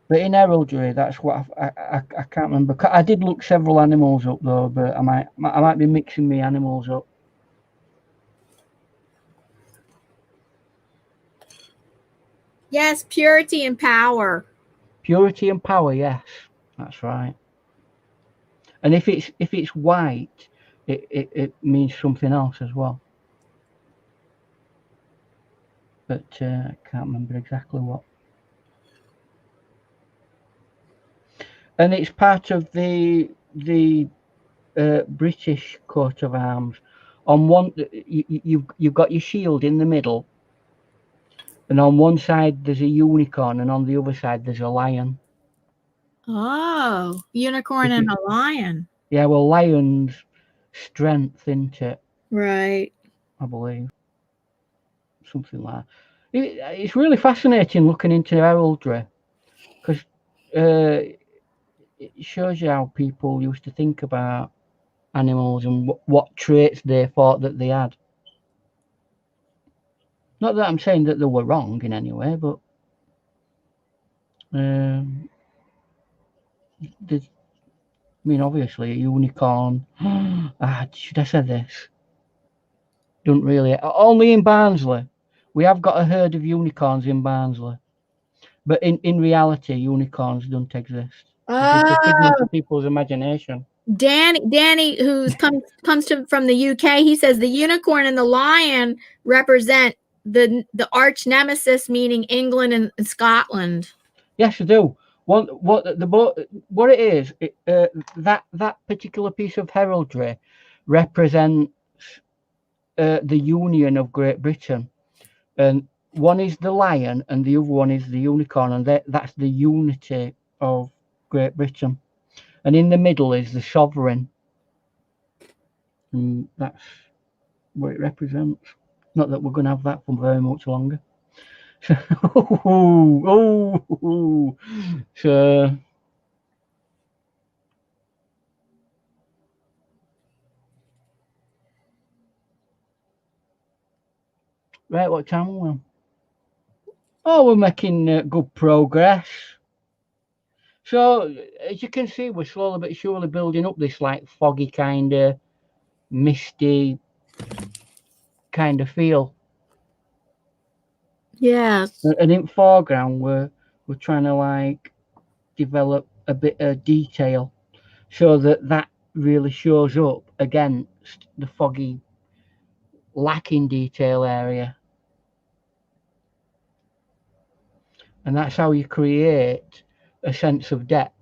But in heraldry, that's what I can't remember. I did look several animals up though, but I might be mixing my animals up. Yes, purity and power. Purity and power, yes, that's right. And if it's white, it means something else as well. But I can't remember exactly what. And it's part of the British coat of arms. On one, you've got your shield in the middle, and on one side there's a unicorn, and on the other side there's a lion. Oh, unicorn and a lion. Yeah, well, lion's strength, isn't it? Right. I believe something like that. It's really fascinating looking into heraldry because it shows you how people used to think about animals and what traits they thought that they had. Not that I'm saying that they were wrong in any way, but obviously a unicorn. Should I say this? Don't really. Only in Barnsley. We have got a herd of unicorns in Barnsley. But in reality, unicorns don't exist. It's just a figment of people's imagination. Danny, who comes from the UK, he says the unicorn and the lion represent the arch nemesis, meaning England and Scotland. Yes, I do. What it is? That particular piece of heraldry represents the Union of Great Britain, and one is the lion, and the other one is the unicorn, and that's the unity of Great Britain. And in the middle is the sovereign, and that's what it represents. Not that we're going to have that for very much longer. So Right, what time are we? Oh, we're making good progress. So, as you can see, we're slowly but surely building up this like foggy kind of misty kind of feel. Yes. And in foreground, we're trying to like develop a bit of detail so that really shows up against the foggy, lacking detail area. And that's how you create a sense of depth.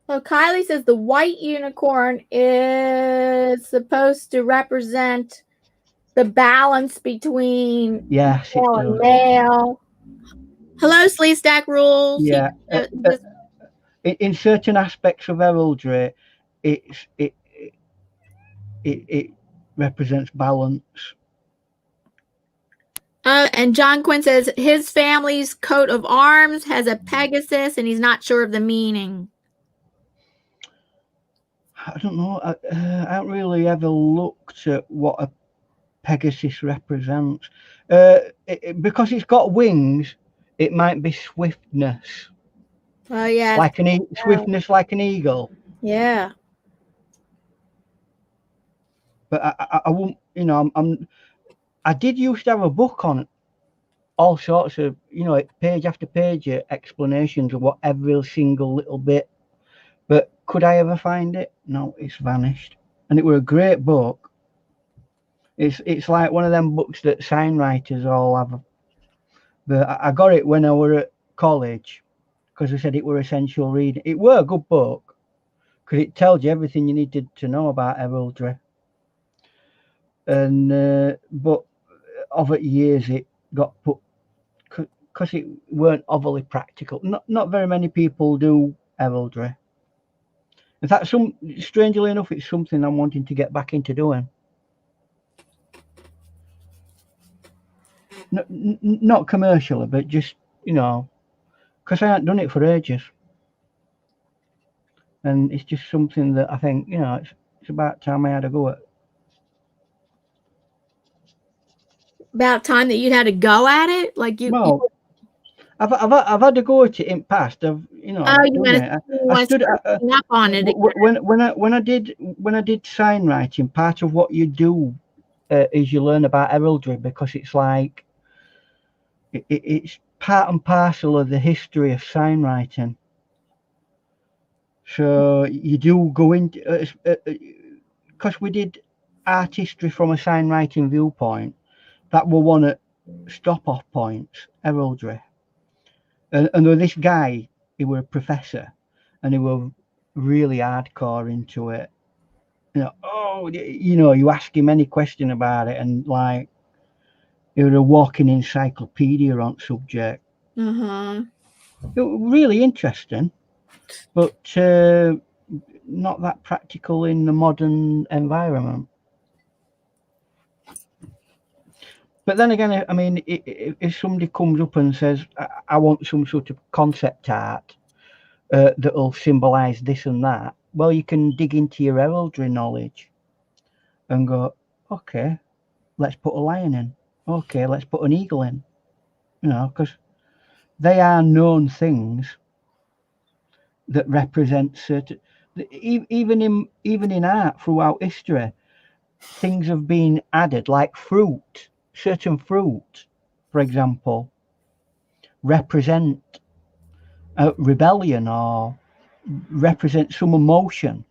So Kylie says the white unicorn is supposed to represent the balance between Yes, male it and does. male. Hello, Sleeve Stack Rules. Yeah. In certain aspects of heraldry, it represents balance. And John Quinn says his family's coat of arms has a Pegasus, and he's not sure of the meaning. I don't know. I haven't really ever looked at what a Pegasus represents. Because it's got wings, it might be swiftness. Oh yeah, Like swiftness, like an eagle. Yeah. But I won't. You know, I did used to have a book on all sorts of, you know, page after page explanations of what every single little bit. But could I ever find it? No, it's vanished. And it were a great book. It's like one of them books that sign writers all have. But I got it when I were at college because they said it were essential reading. It were a good book because it tells you everything you needed to know about heraldry. And but over years it got put because it weren't overly practical. Not very many people do heraldry. In fact, strangely enough, it's something I'm wanting to get back into doing. Not commercially, but just, you know, because I haven't done it for ages. And it's just something that I think, you know, it's about time I had a go at. About time that you'd had to go at it, like you. Well, I've had to go at it in the past. I've, you know, Oh, you done it. I stood up on it. When I did sign writing. Part of what you do is you learn about heraldry because it's like it's part and parcel of the history of sign writing. So you do go into because we did art history from a sign writing viewpoint. That were one of stop off points, heraldry. And there was this guy, he was a professor, and he was really hardcore into it. You know, you ask him any question about it, and like he was a walking encyclopedia on subject. Uh-huh. It was really interesting, but not that practical in the modern environment. But then again, I mean, if somebody comes up and says, I want some sort of concept art that'll symbolise this and that, well, you can dig into your heraldry knowledge and go, okay, let's put a lion in. Okay, let's put an eagle in. You know, because they are known things that represent certain. Even in art throughout history, things have been added, like fruit. Certain fruit, for example, represent a rebellion or represent some emotion.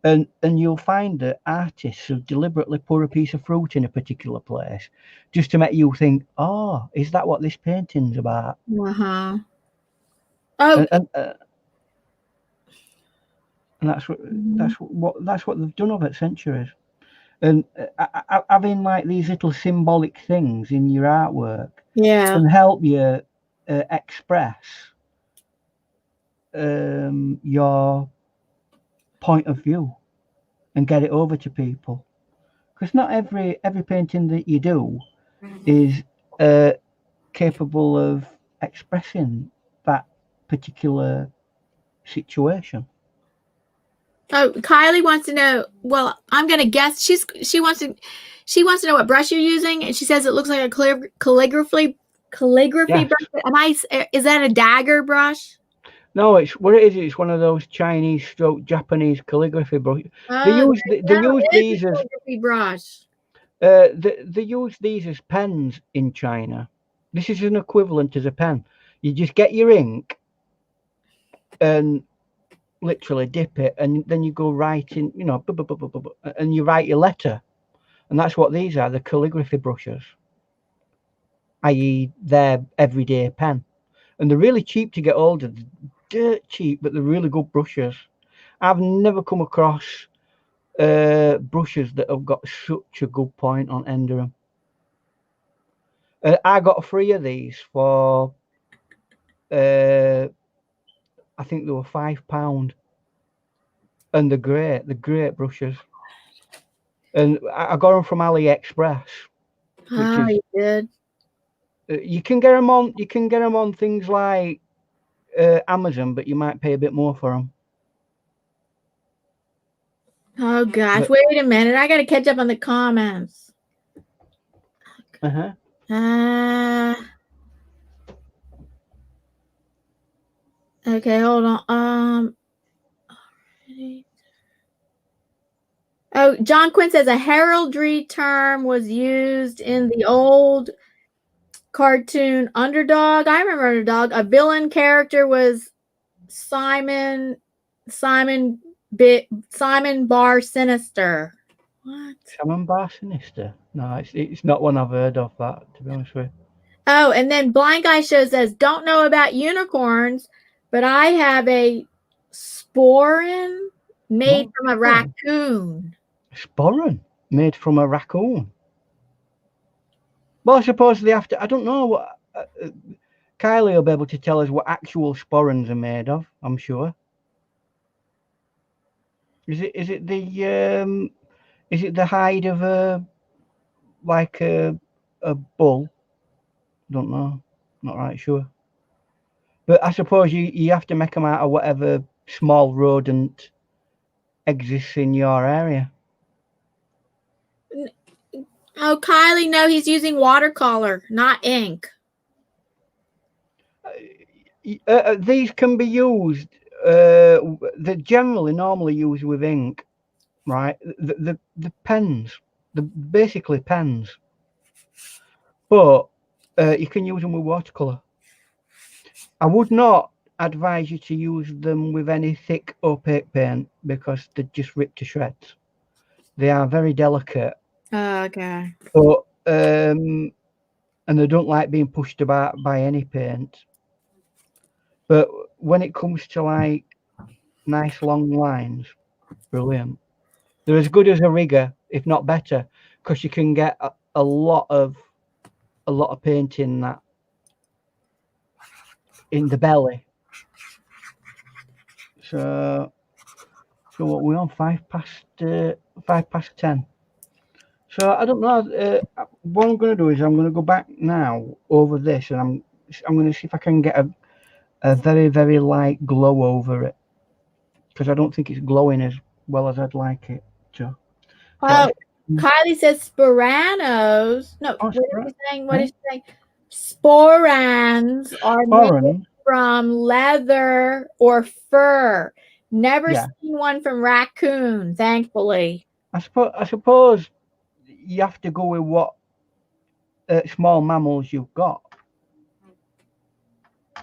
And you'll find that artists have deliberately put a piece of fruit in a particular place just to make you think, oh, is that what this painting's about? Uh-huh. Oh. And that's what they've done over centuries. And having like these little symbolic things in your artwork can help you express your point of view and get it over to people. Because not every painting that you do is capable of expressing that particular situation. Oh, Kylie wants to know. Well, I'm gonna guess. She wants to know what brush you're using, and she says it looks like a calligraphy Yes. brush. Is that a dagger brush? No, it's what it is. It's one of those Chinese stroke Japanese calligraphy brushes. They Oh, use these as calligraphy brush. they use these as pens in China. This is an equivalent as a pen. You just get your ink and literally dip it, and then you go writing, you know, and you write your letter, and that's what these are, the calligraphy brushes, i.e. their everyday pen. And they're really cheap to get hold of, dirt cheap, but they're really good brushes. I've never come across brushes that have got such a good point on end of them. I got 3 of these for I think they were £5, and they're great brushes. And I got them from AliExpress. You did. You can get them on things like Amazon, but you might pay a bit more for them. Oh gosh, wait a minute. I got to catch up on the comments. Uh-huh. Okay, hold on. Oh, John Quinn says a heraldry term was used in the old cartoon Underdog. I remember Underdog. A villain character was Simon Bar Sinister. What? Simon Bar Sinister? No, it's not one I've heard of, that, to be honest with you. Oh, and then Blind Guy Show says, don't know about unicorns, but I have a sporran made from a raccoon. Sporran made from a raccoon? Well, I suppose they have to. I don't know what. Kylie will be able to tell us what actual sporrans are made of, I'm sure. Is it the hide of a bull? Don't know. Not right sure. But I suppose you have to make them out of whatever small rodent exists in your area. Oh, Kylie, no, he's using watercolor, not ink. These can be used. They're normally used with ink, right? The pens, basically pens. But you can use them with watercolor. I would not advise you to use them with any thick opaque paint because they just rip to shreds. They are very delicate. Okay. But and they don't like being pushed about by any paint. But when it comes to like nice long lines, brilliant. They're as good as a rigger, if not better, because you can get a lot of paint in the belly. So what we're on 5:10. So I don't know. What I'm going to do is I'm going to go back now over this, and I'm going to see if I can get a very, very light glow over it, because I don't think it's glowing as well as I'd like it to. Kylie says sporanos. No, what is she saying? What is she saying? Sporans are made from leather or fur. Never seen one from raccoon, thankfully. I suppose you have to go with what small mammals you've got,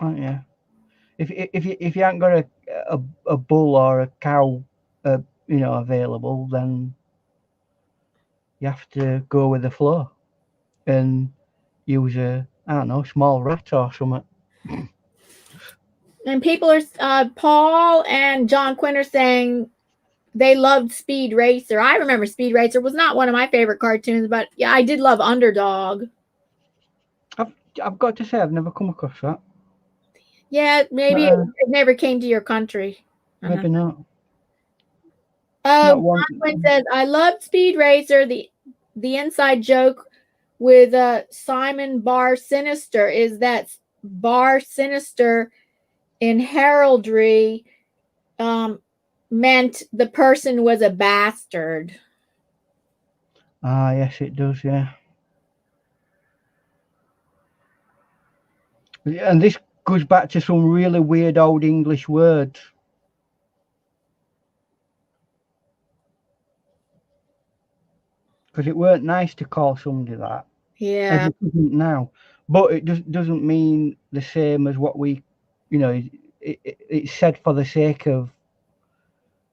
aren't you? If you haven't got a bull or a cow, available, then you have to go with the flow and use a small rat or something. And people are Paul and John Quinn are saying they loved Speed Racer. I remember Speed Racer was not one of my favorite cartoons, but yeah, I did love Underdog. I've got to say I've never come across that. Yeah, maybe it never came to your country. Maybe not. John Quinn says, I loved Speed Racer. The inside joke with Simon Bar Sinister is that Bar Sinister in heraldry meant the person was a bastard. Ah, yes, it does, yeah. And this goes back to some really weird old English words. Because it weren't nice to call somebody that. Yeah. As it isn't now. But it doesn't mean the same as what we, you know, it's said for the sake of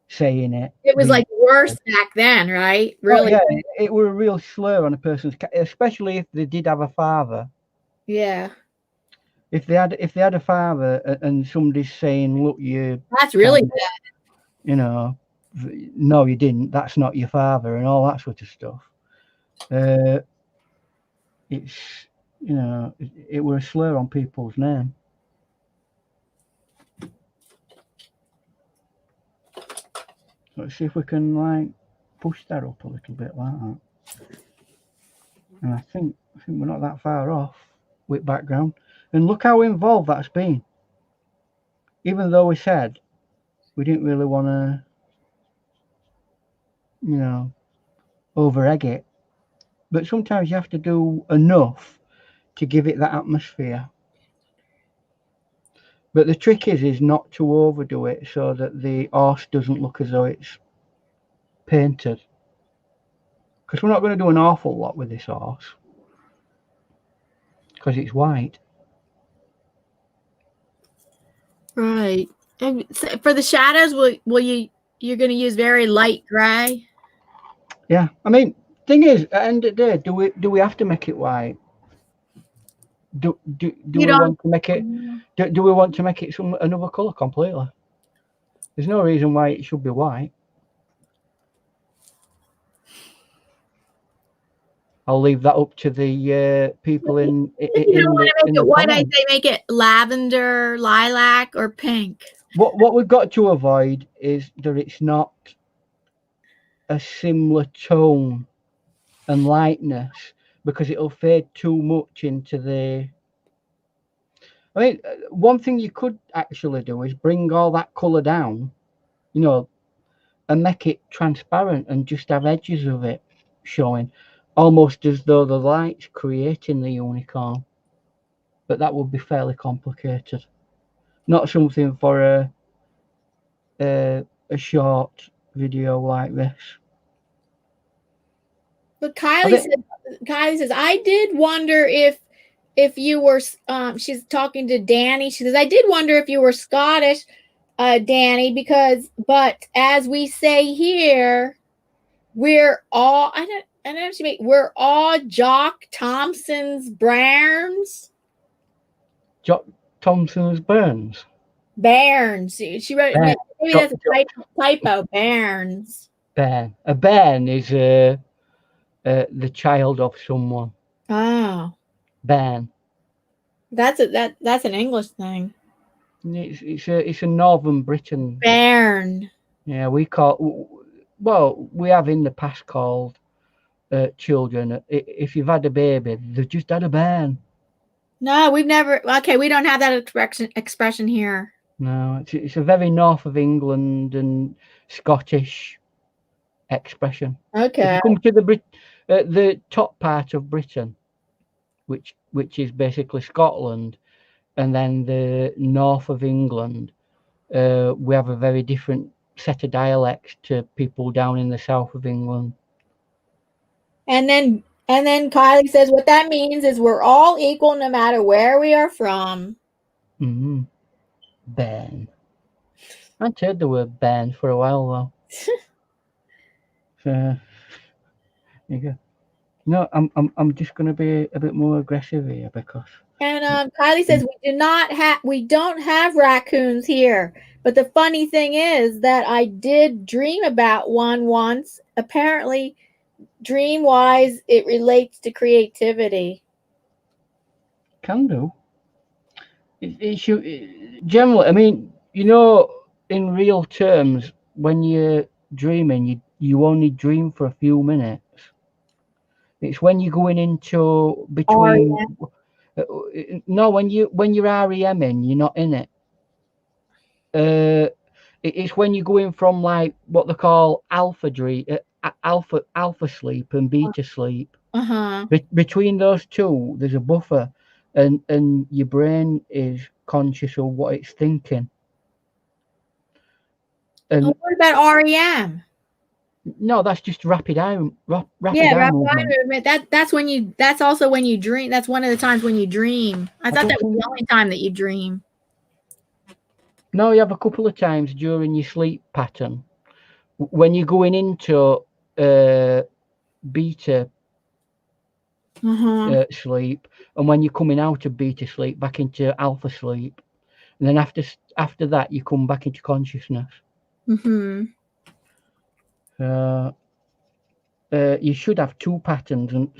saying it. It was like worse back then, right? Really? Oh, yeah, it were a real slur on a person's, especially if they did have a father. Yeah. If they had a father and somebody's saying, "Look, that's really bad." You know, no, you didn't. That's not your father, and all that sort of stuff. It's, you know, it were a slur on people's name. Let's see if we can like push that up a little bit like that. And I think we're not that far off with background. And look how involved that's been. Even though we said we didn't really want to, you know, over egg it. But sometimes you have to do enough to give it that atmosphere. But the trick is not to overdo it so that the horse doesn't look as though it's painted. Because we're not going to do an awful lot with this horse. Because it's white. Right. And for the shadows, you're going to use very light gray? Yeah. I mean, thing is, at the end of the day, do we have to make it white? Do we want to make it? Do we want to make it another color completely? There's no reason why it should be white. I'll leave that up to the people in the Why did I say make it lavender, lilac, or pink? What we've got to avoid is that it's not a similar tone and lightness, because it'll fade too much into the. I mean, one thing you could actually do is bring all that colour down, you know, and make it transparent and just have edges of it showing, almost as though the light's creating the unicorn. But that would be fairly complicated. Not something for a short video like this. But Kylie says, I did wonder if you were, she's talking to Danny. She says, I did wonder if you were Scottish, Danny, but as we say here, we're all, I don't know if she we're all Jock Thompson's Bairns. Jock Thompson's Bairns? Bairns. She wrote, maybe that's a typo, Bairns. Bairn. A bairn is the child of someone. Oh. Bairn. That's an English thing. It's a Northern Britain. Bairn. Yeah, we have in the past called children. If you've had a baby, they've just had a bairn. No, we've never. Okay, we don't have that expression here. No, it's a very north of England and Scottish expression. Okay. If you come to the top part of Britain, which is basically Scotland, and then the north of England, we have a very different set of dialects to people down in the south of England. And then Kylie says what that means is we're all equal no matter where we are from. Mm-hmm. Bairn. I hadn't heard the word bairn for a while though. So there you go. No, I'm just going to be a bit more aggressive here because. And Kylie says we don't have raccoons here, but the funny thing is that I did dream about one once. Apparently, dream-wise, it relates to creativity. Can do. It should generally. I mean, you know, in real terms, when you're dreaming, you only dream for a few minutes. It's when you're going into between. No, when you're REMing, you're not in it. It's when you go in from like what they call alpha sleep and beta sleep. Between those two, there's a buffer, and your brain is conscious of what it's thinking. And what about REM? No, that's just rapid eye movement. That's also when you dream. That's one of the times when you dream. I thought that was the only time that you dream. No, you have a couple of times during your sleep pattern. When you're going into beta sleep, and when you're coming out of beta sleep back into alpha sleep, and then after that you come back into consciousness. You should have two patterns, and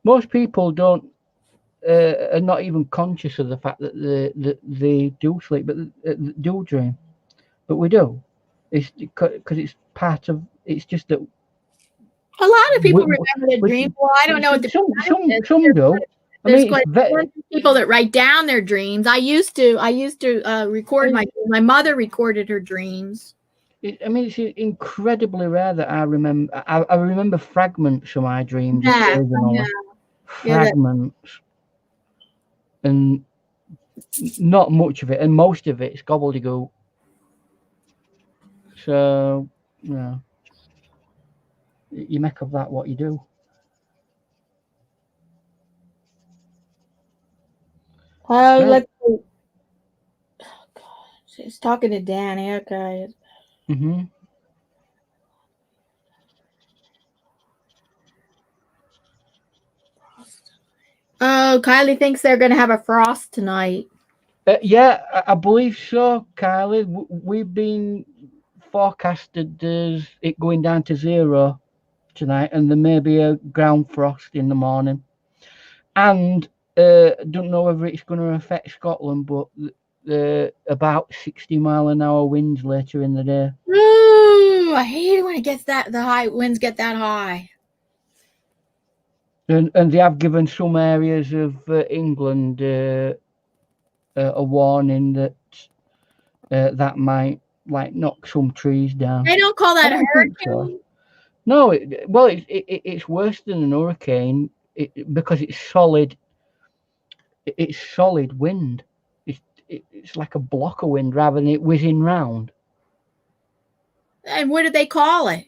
most people don't are not even conscious of the fact that they do sleep, but do dream. But we do. It's because it's part of. It's just that a lot of people remember their dreams. Well, I don't know what some do. There's people that write down their dreams. I used to record my dreams. My mother recorded her dreams. I mean, it's incredibly rare that I remember. I remember fragments of my dreams. Fragments, and not much of it, and most of it's gobbledygook. So, yeah, you make of that what you do. Let's see. Oh, God. She's talking to Danny. Okay. Oh, Kylie thinks they're going to have a frost tonight. Yeah, I believe so, Kylie. We've been forecasted as it going down to 0 tonight, and there may be a ground frost in the morning. And don't know whether it's going to affect Scotland, but about 60-mile-an-hour winds later in the day. Ooh, I hate it when it gets the high winds get that high. And they have given some areas of England a warning that that might knock some trees down. They don't call that a hurricane. So. No, it's worse than an hurricane because it's solid. It's solid wind. It's like a block of wind rather than it whizzing round. And what do they call it?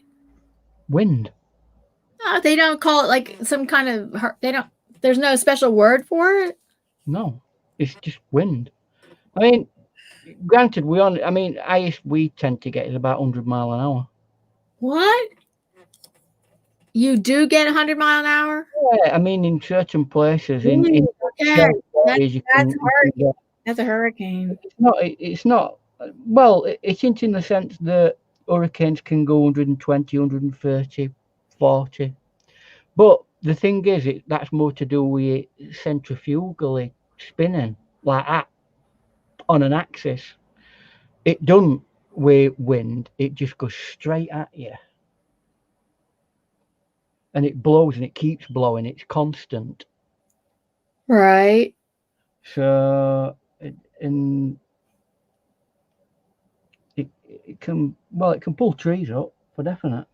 Wind. No, they don't call it like some kind of. They don't. There's no special word for it. No, it's just wind. I mean, granted, highest we tend to get is about 100 mile an hour. What? You do get 100 mile an hour? Yeah, I mean, in certain places, that's a hurricane. It's not. Well, it isn't in the sense that hurricanes can go 120, 130, 40. But the thing is, that's more to do with centrifugally spinning like that on an axis. It doesn't with wind. It just goes straight at you. And it blows and it keeps blowing. It's constant. Right. So, it can pull trees up for definite.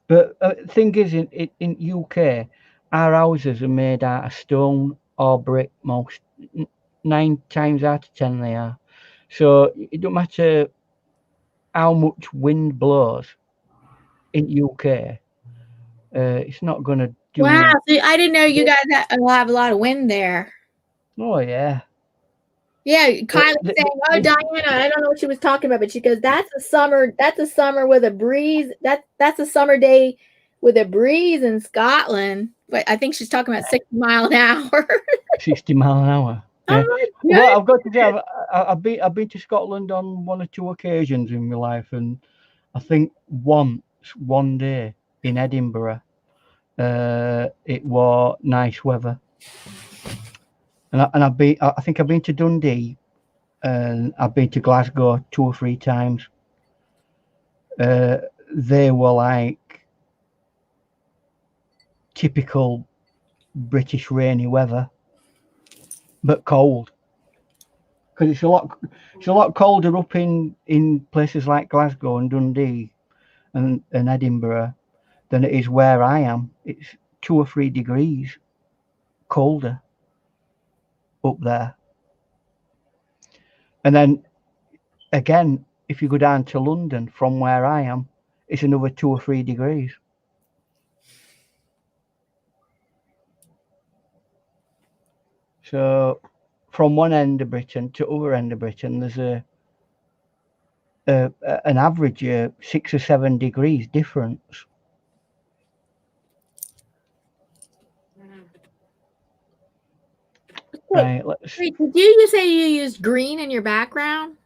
But thing is, in UK, our houses are made out of stone or brick. 9 times out of 10 they are. So it don't matter how much wind blows in UK. It's not going to do. Wow, see, I didn't know you guys have a lot of wind there. Oh yeah. Yeah, Kylie's saying, "Oh, Diana, I don't know what she was talking about, but she goes, that's a summer with a breeze. That's a summer day with a breeze in Scotland." But I think she's talking about 60 mile an hour. 60 mile an hour. Yeah. Well, I've got to say, I've been to Scotland on 1 or 2 occasions in my life, and I think one day in Edinburgh, it was nice weather, and I think I've been to Dundee, and I've been to Glasgow 2 or 3 times. They were like typical British rainy weather, but cold. because it's a lot colder up in places like Glasgow and Dundee and Edinburgh than it is where I am. It's 2 or 3 degrees colder up there. And then again, if you go down to London from where I am, it's another 2 or 3 degrees. So from one end of Britain to other end of Britain, there's an average 6 or 7 degrees difference. Right, Wait, did you say you used green in your background?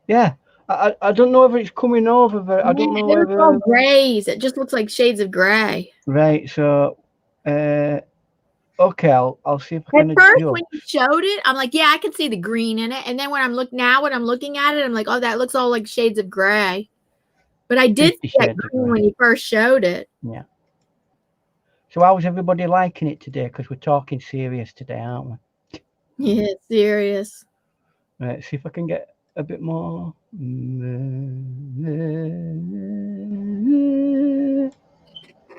Yeah, I don't know if it's coming over, but I don't know they're whether all grays. It just looks like shades of gray. Right, so okay, I'll see if I can. At first, when you showed it, I'm like, yeah, I can see the green in it. And then when I'm looking at it, I'm like, oh, that looks all like shades of gray. But I did see that green when you first showed it. Yeah. So how was everybody liking it today? Because we're talking serious today, aren't we? Yeah, serious. Right, see if I can get a bit more.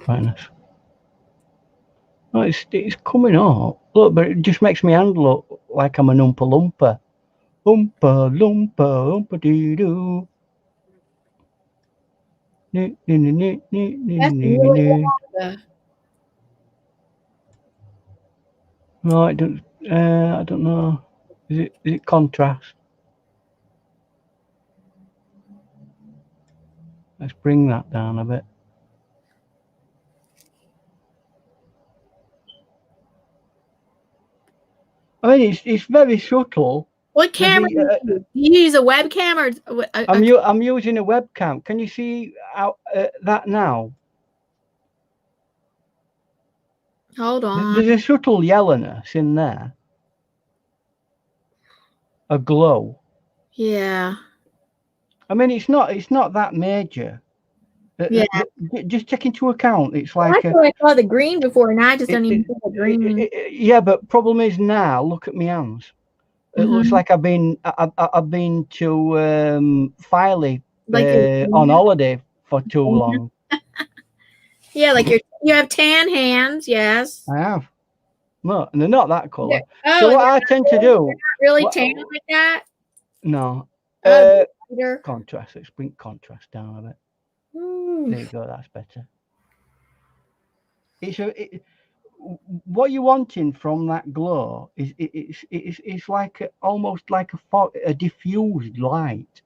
Brightness. Oh, it's coming up. Look, but it just makes me hand look like I'm an Oompa Loompa. Oompa Loompa, Oompa Dee Doo. That's really No, I don't know. Is it contrast? Let's bring that down a bit. I mean, it's very subtle. What camera do you use? A webcam or? I'm using a webcam. Can you see that now? Hold on. There's a subtle yellowness in there. A glow. Yeah. I mean, it's not that major. Yeah. Just take into account, it's like. I saw the green before, and I just don't even see the green. Yeah, but problem is now, look at my hands. It looks like I've been to Filey on holiday for too long. Yeah, like you have tan hands. Yes, I have. No, and they're not that color. Oh, so what I tend to do. You're not really tan like that. No. Contrast. Let's bring contrast down a bit. There you go. That's better. What you're wanting from that glow is it's like almost like a diffused light.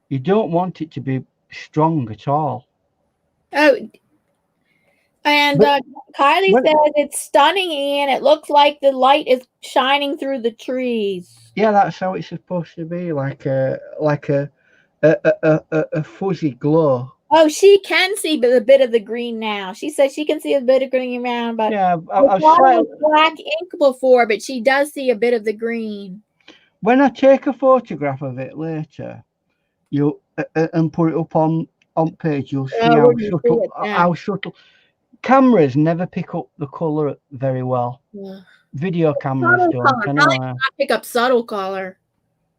You don't want it to be strong at all. Oh, and Kylie says it's stunning, and it looks like the light is shining through the trees. Yeah, that's how it's supposed to be, like a fuzzy glow. Oh, she can see a bit of the green now. She says she can see a bit of green around, but yeah, I've tried black ink before, but she does see a bit of the green. When I take a photograph of it later, you and put it up on page, you'll see how subtle. Cameras never pick up the color very well. Yeah. Video cameras don't. Anyway. Not pick up subtle color.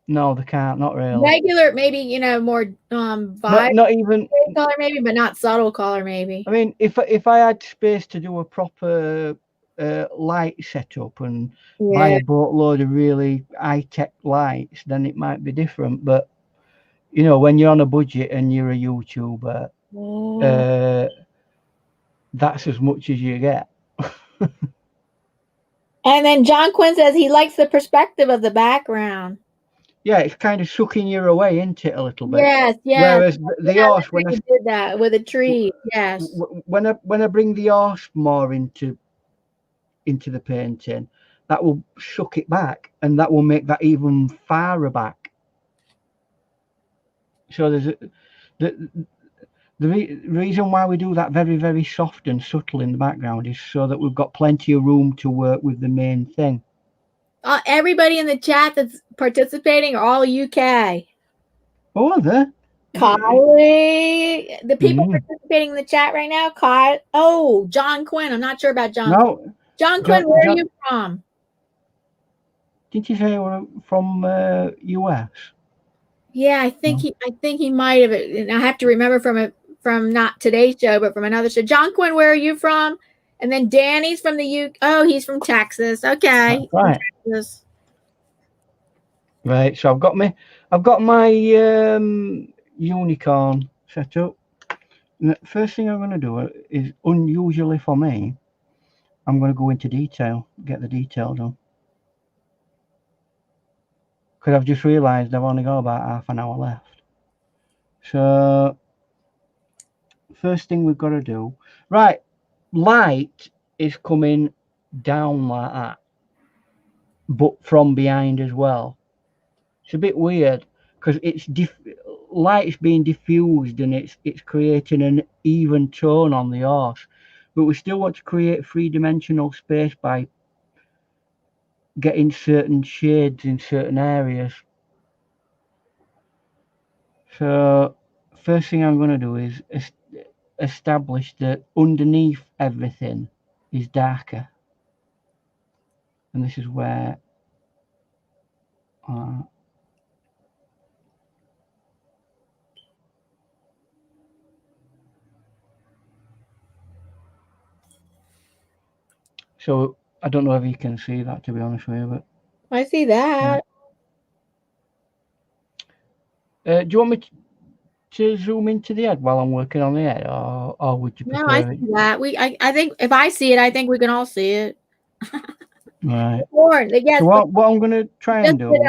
No, they can't. Not really. Regular, maybe more vibrant. Not even color, maybe, but not subtle color, maybe. I mean, if I had space to do a proper light setup and buy a boatload of really high-tech lights, then it might be different. But when you're on a budget and you're a YouTuber, that's as much as you get. And then John Quinn says he likes the perspective of the background. Yeah, it's kind of sucking you away, isn't it, a little bit? Yes, yes. Whereas the horse, when I did that with a tree, yes. When I bring the horse more into the painting, that will suck it back, and that will make that even farther back. So there's the reason why we do that very, very soft and subtle in the background is so that we've got plenty of room to work with the main thing. Everybody in the chat that's participating are all UK. Oh, are they? Kylie, the people participating in the chat right now, John Quinn. I'm not sure about John. No. John Quinn, where are you from? Didn't you say you were from US? Yeah, I think he might have. And I have to remember from not today's show, but from another show. John Quinn, where are you from? And then Danny's from the UK. Oh, he's from Texas. Okay, That's right. Texas. Right. So I've got my unicorn set up. And the first thing I'm going to do is, unusually for me, I'm going to go into detail, get the detail done. Because I've just realised I've only got about half an hour left. So, first thing we've got to do, right, light is coming down like that, but from behind as well. It's a bit weird because light is being diffused and it's creating an even tone on the horse. But we still want to create three-dimensional space by getting certain shades in certain areas. So first thing I'm going to do is establish that underneath everything is darker. And this is where so I don't know if you can see that, to be honest with you, but I see that. Do you want me to zoom into the head while I'm working on the head, or would you prefer I see that. I think if I see it, I think we can all see it. Right. Yes, so what I'm going to try and do is...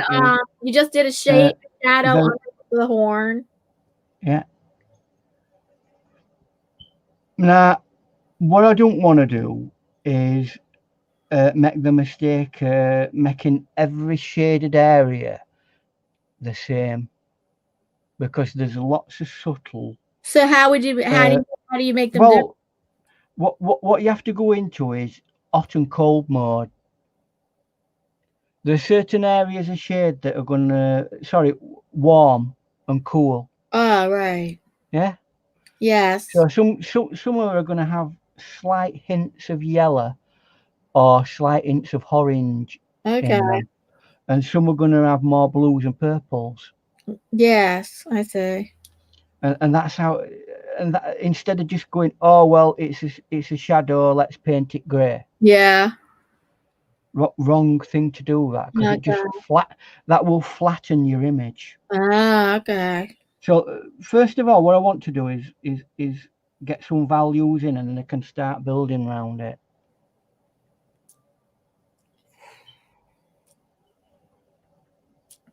You just did a shadow on the horn. Yeah. Now, what I don't want to do is make the mistake making every shaded area the same, because there's lots of subtle. So how do you make them? Well, what you have to go into is hot and cold mode. There's certain areas of shade that are gonna warm and cool. Oh, right. Yeah. Yes. So some are gonna have slight hints of yellow or slight hints of orange in them, and some are gonna have more blues and purples. Yes, I see. And that's how. And that, instead of just going, oh well, it's a shadow, let's paint it grey. Yeah. Wrong thing to do that, because it just that will flatten your image. Ah, okay. So first of all, what I want to do is get some values in, and then I can start building around it.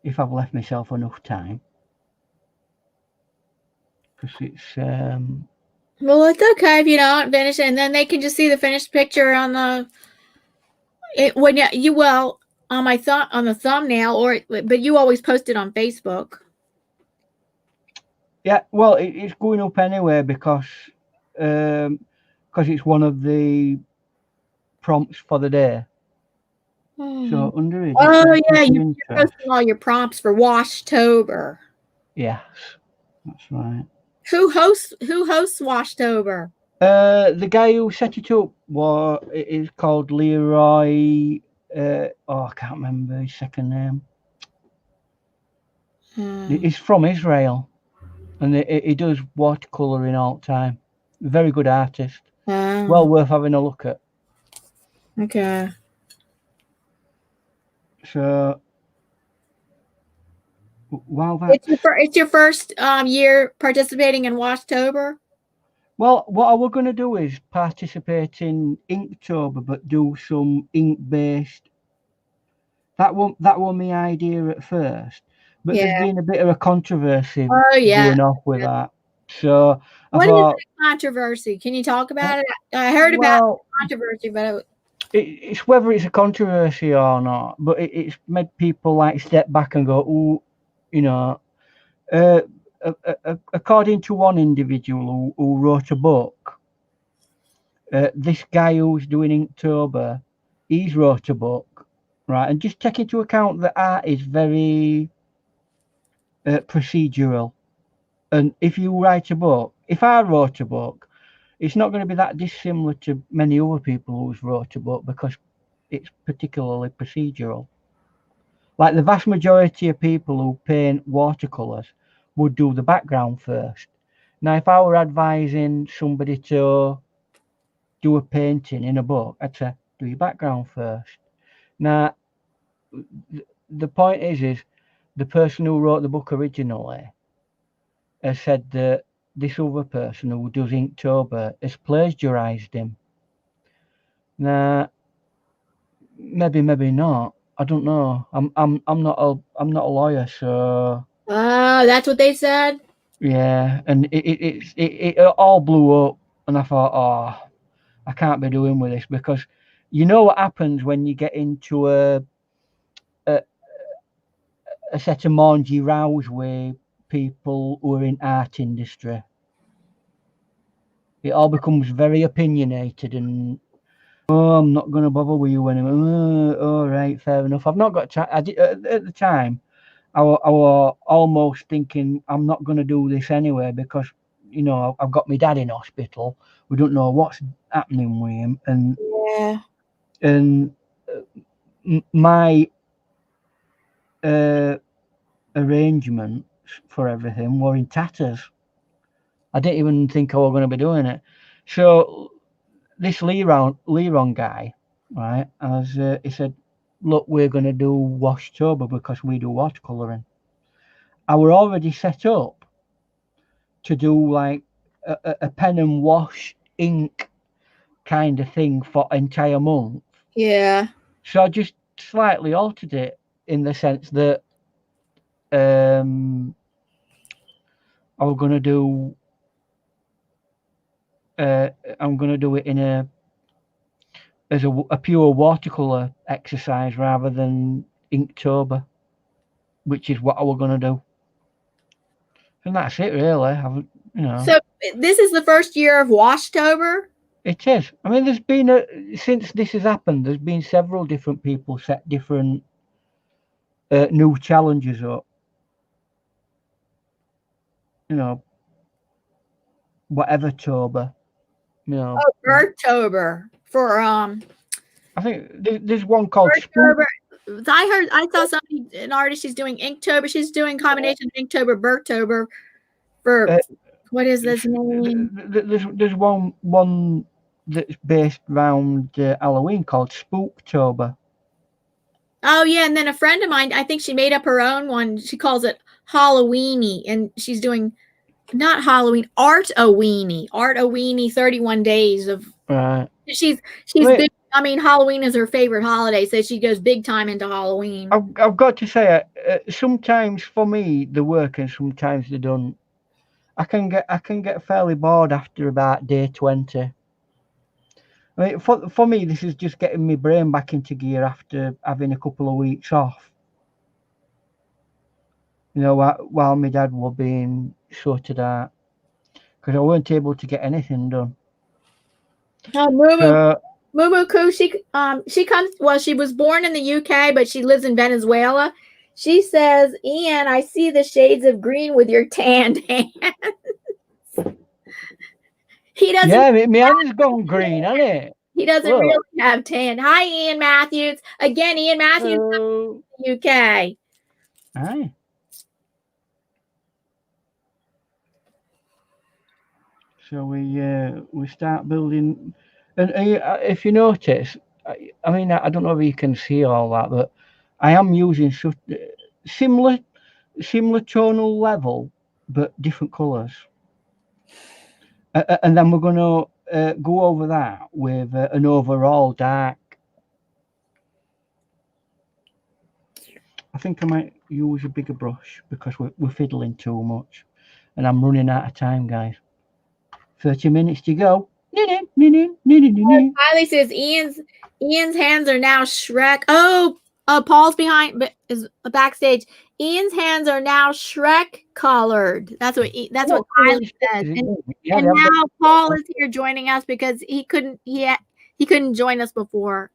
If I've left myself enough time, because it's well, it's okay if you don't finish it, and then they can just see the finished picture on the on the thumbnail, but you always post it on Facebook. Yeah, well, it's going up anyway because it's one of the prompts for the day. So under it. Oh yeah, you're posting all your prompts for Washtober. Yes, that's right. Who hosts Washtober? The guy who set it up is called Leroy. I can't remember his second name. He's from Israel, and he does watercoloring all the time. Very good artist. Well worth having a look at. Okay. So while that it's your first year participating in Washtober. Well, what I was going to do is participate in Inktober, but do some ink-based. That was my idea at first, but there's been a bit of a controversy going off with that. So what is the controversy? Can you talk about it? I heard about controversy, but it's whether it's a controversy or not. But it's made people like step back and go, "Ooh, you know." According to one individual who wrote a book, this guy who's doing Inktober, he's wrote a book, right? And just take into account that art is very procedural. And if you write a book, if I wrote a book, it's not going to be that dissimilar to many other people who's wrote a book, because it's particularly procedural. Like the vast majority of people who paint watercolors would do the background first. Now, if I were advising somebody to do a painting in a book, I'd say, do your background first. Now, the point is the person who wrote the book originally has said that this other person who does Inktober has plagiarized him. Now, maybe not. I don't know. I'm not a lawyer, so. That's what they said. Yeah, and it all blew up, and I thought, oh, I can't be doing with this, because you know what happens when you get into a set of mangy rows with people who are in art industry. It all becomes very opinionated, and oh, I'm not going to bother with you anymore. All right, fair enough. I've not got time. At the time, I was almost thinking I'm not going to do this anyway, because you know I've got my dad in hospital. We don't know what's happening with him, and Yeah. And my arrangements for everything were in tatters. I didn't even think I was going to be doing it. So this Leron guy, right, he said, look, we're going to do Washtober because we do watercolouring. I were already set up to do like a pen and wash ink kind of thing for entire month. Yeah. So I just slightly altered it in the sense that I was going to do I'm going to do it in as a pure watercolor exercise rather than Inktober, which is what I was going to do. And that's it, really. So this is the first year of Washtober? It is. I mean, there's been since this has happened, there's been several different people set different new challenges up. You know, whatever Tober. You know. Oh, Birchtober for I think there's one called Birchtober. I saw somebody, an artist, she's doing Inktober. She's doing combination of Inktober, Birchtober for what is this name? There's one that's based around Halloween called Spooktober. Oh yeah, and then a friend of mine, I think she made up her own one. She calls it Halloweeny, and she's doing not Halloween, Art-A-Weenie, 31 days of. Right. She's big. I mean, Halloween is her favorite holiday, so she goes big time into Halloween. I've got to say, sometimes for me they work and sometimes they don't. I can get fairly bored after about day 20. I mean, for me, this is just getting my brain back into gear after having a couple of weeks off. You know, while my dad was being sorted out, because I weren't able to get anything done. Mumuku, she comes. Well, she was born in the UK, but she lives in Venezuela. She says, "Ian, I see the shades of green with your tanned hands." He doesn't. Yeah, my hand's gone green, hasn't it? He doesn't really have tan. Hi, Ian Matthews. Again, Ian Matthews from the UK. Hi. So we start building, and if you notice, I mean, I don't know if you can see all that, but I am using similar tonal level, but different colours. And then we're going to go over that with an overall dark. I think I might use a bigger brush because we're fiddling too much, and I'm running out of time, guys. 30 minutes to go. Kylie says Ian's hands are now Shrek. Oh, Paul's behind, is backstage. Ian's hands are now Shrek colored. That's what Kylie says. And now Paul is here joining us because he couldn't join us before.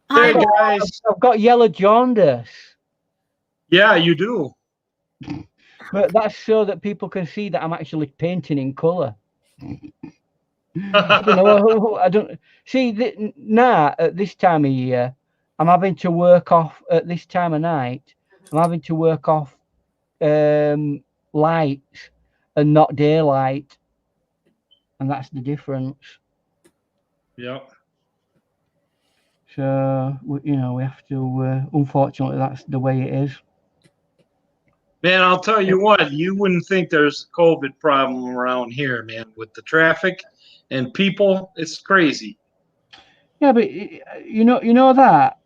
Hi, guys. I've got yellow jaundice. Yeah, you do. But that's so that people can see that I'm actually painting in color. I don't see now at this time of year. I'm having to work off at this time of night. I'm having to work off lights and not daylight, and that's the difference. Yep. So we have to. Unfortunately, that's the way it is. Man, I'll tell you what, you wouldn't think there's a COVID problem around here, man, with the traffic and people. It's crazy. Yeah, but you know that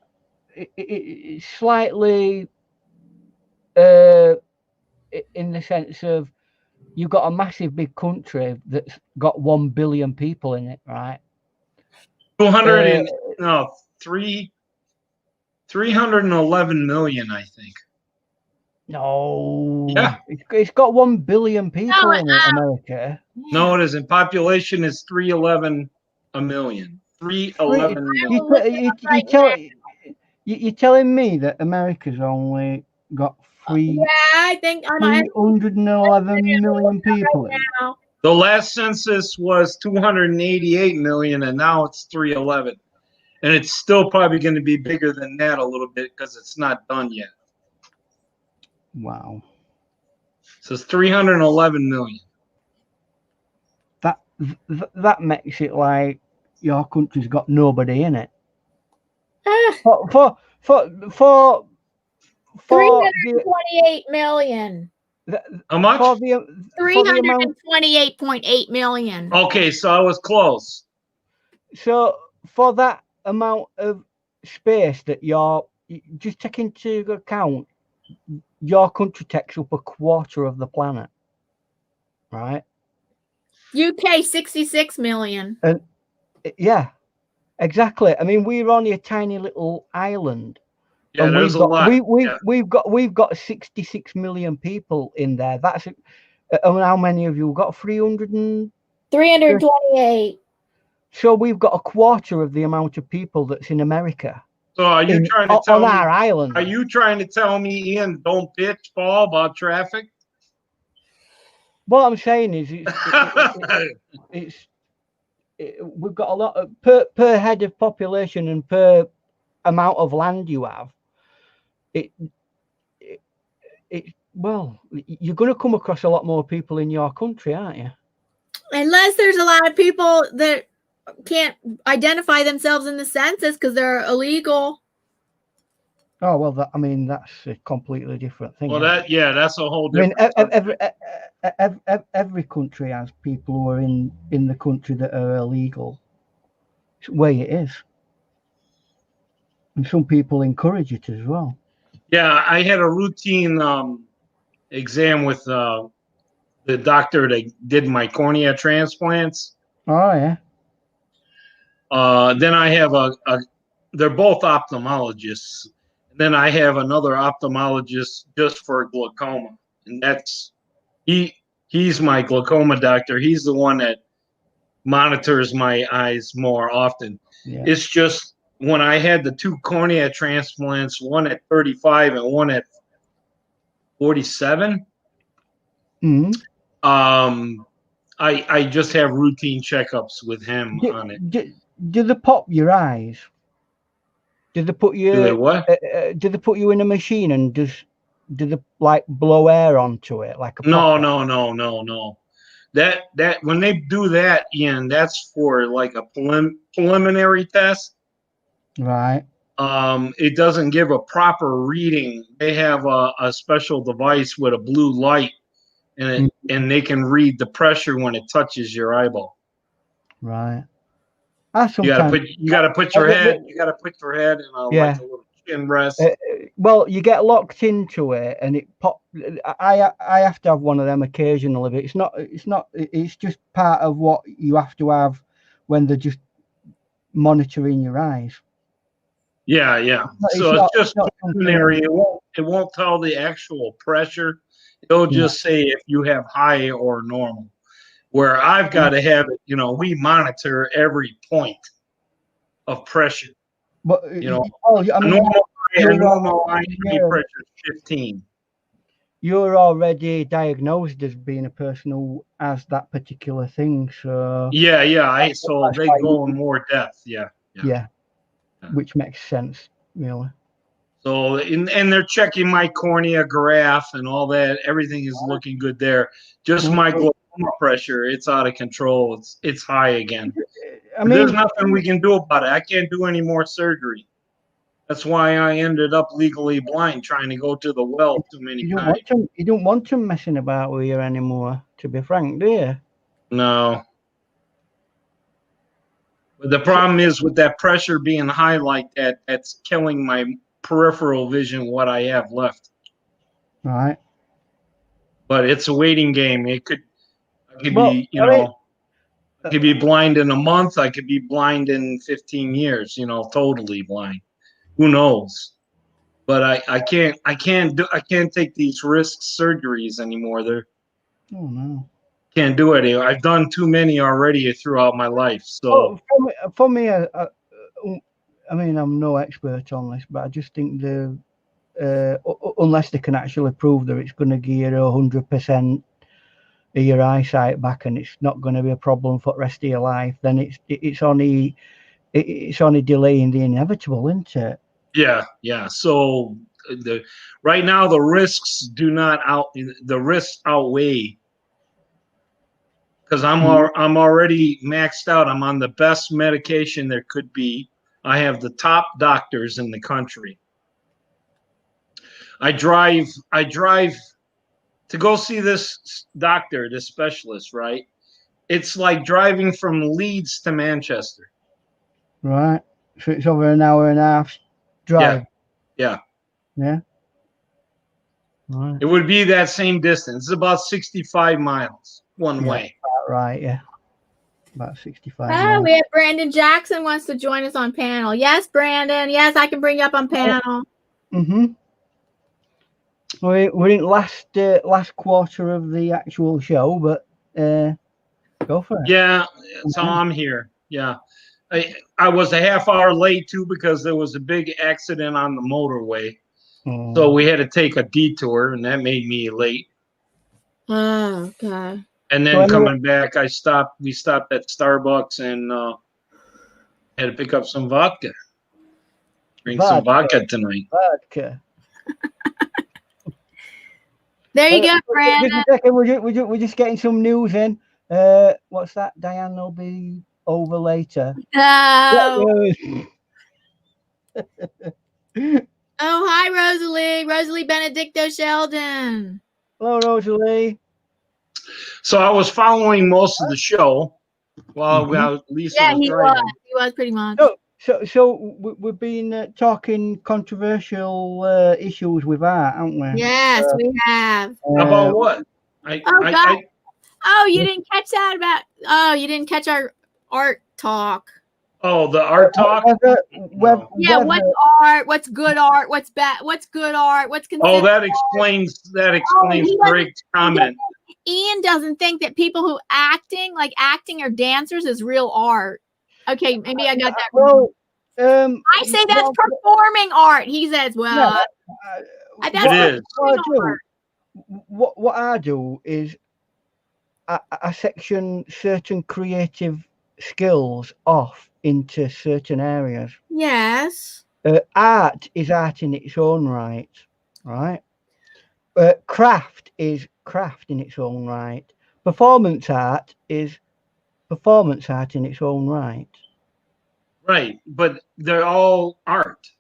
it's slightly in the sense of you've got a massive big country that's got 1 billion people in it, right? 311 million, I think. No. Yeah. It's got 1 billion people in it, America. No, it isn't. Population is 311 a million. 311 million. You're telling me that America's only got I think 311 million people in it. now. The last census was 288 million, and now it's 311. And it's still probably going to be bigger than that a little bit because it's not done yet. Wow. So it's 311 million. That makes it like your country's got nobody in it. For 328 million. How much? 328.8 million. Okay, so I was close. So for that amount of space that you're just take into account, your country takes up a quarter of the planet, right? UK 66 million. And yeah, exactly. I mean, we're only a tiny little island. Yeah, and there's a lot. We've got 66 million people in there. That's how many of you got? 328. So we've got a quarter of the amount of people that's in America. So are you trying to tell me on our island? Are you trying to tell me, Ian, don't bitch, Paul, about traffic? What I'm saying is, we've got a lot of per head of population and per amount of land you have. Well, you're going to come across a lot more people in your country, aren't you? Unless there's a lot of people that can't identify themselves in the census because they're illegal. Oh well, that's a completely different thing. Well, that's a whole different. Every country has people who are in the country that are illegal. It's the way it is, and some people encourage it as well. Yeah, I had a routine exam with the doctor that did my cornea transplants. Oh yeah. Then I have they're both ophthalmologists. Then I have another ophthalmologist just for glaucoma, and he's my glaucoma doctor. He's the one that monitors my eyes more often. Yeah. It's just when I had the 2 cornea transplants, one at 35 and one at 47. Mm-hmm. I just have routine checkups with him on it. Do they pop your eyes? Did they put you? Do they what? Did they put you in a machine and do they like blow air onto it like a? No. That when they do that, Ian, that's for like a preliminary test. Right. It doesn't give a proper reading. They have a special device with a blue light, and they can read the pressure when it touches your eyeball. Right. You gotta put your head in like a little chin rest. Well, you get locked into it, and it pop. I have to have one of them occasionally, but it's just part of what you have to have when they're just monitoring your eyes. Yeah. So it's just preliminary. It won't tell the actual pressure. It'll just say if you have high or normal. Where I've got to have it, we monitor every point of pressure. But normal eye pressure is 15. You're already diagnosed as being a person who has that particular thing, so so they go in more depth. Yeah. Which makes sense, really. So, and they're checking my cornea graph and all that. Everything is looking good there. Just my glaucoma pressure, it's out of control. It's high again. I mean, there's nothing we can do about it. I can't do any more surgery. That's why I ended up legally blind, trying to go to the well too many times. You don't want them messing about with you anymore, to be frank, do you? No. But the problem is with that pressure being high like that, that's killing my peripheral vision, what I have left. Right. But it's a waiting game. I could be, I could be blind in a month. I could be blind in 15 years, totally blind. Who knows? But I can't take these risk surgeries anymore. Oh no. Can't do it. I've done too many already throughout my life. So for me, I mean, I'm no expert on this, but I just think unless they can actually prove that it's going to give you 100% of your eyesight back, and it's not going to be a problem for the rest of your life, then it's only delaying the inevitable, isn't it? Yeah. So right now the risks outweigh, because I'm already maxed out. I'm on the best medication there could be. I have the top doctors in the country. I drive to go see this doctor, this specialist, right? It's like driving from Leeds to Manchester. Right. So it's over an hour and a half drive. Yeah. Right. It would be that same distance. It's about 65 miles one way. Right, yeah. About 65 Oh, miles. we have Brandon Jackson wants to join us on panel. Yes, Brandon. Yes, I can bring you up on panel. Mm-hmm. We're in last quarter of the actual show, but go for it. Yeah, so I'm here. Yeah. I was a half hour late too because there was a big accident on the motorway. So we had to take a detour, and that made me late. Oh, okay. And then coming back, we stopped at Starbucks and had to pick up some vodka. Drink some vodka tonight. Vodka. There you go, Brandon. Just a second, we're just getting some news in. What's that? Diane will be over later. Oh. Oh, hi, Rosalie. Rosalie Benedicto Sheldon. Hello, Rosalie. So I was following most of the show while Lisa was driving. He was pretty much. So we've been talking controversial issues with art, haven't we? Yes, we have. About what? You didn't catch that about. You didn't catch our art talk. Oh, the art talk. What's art? What's good art? What's bad? What's good art? What's considered? Oh, that explains Greg's comment. Ian doesn't think that people who acting or dancers is real art. Okay, maybe I got that wrong. I say that's performing art. He says, well, that's art. What I do is I section certain creative skills off into certain areas. Yes. Art is art in its own right, right? Craft is craft in its own right. Performance art is performance art in its own right. Right, but they're all art.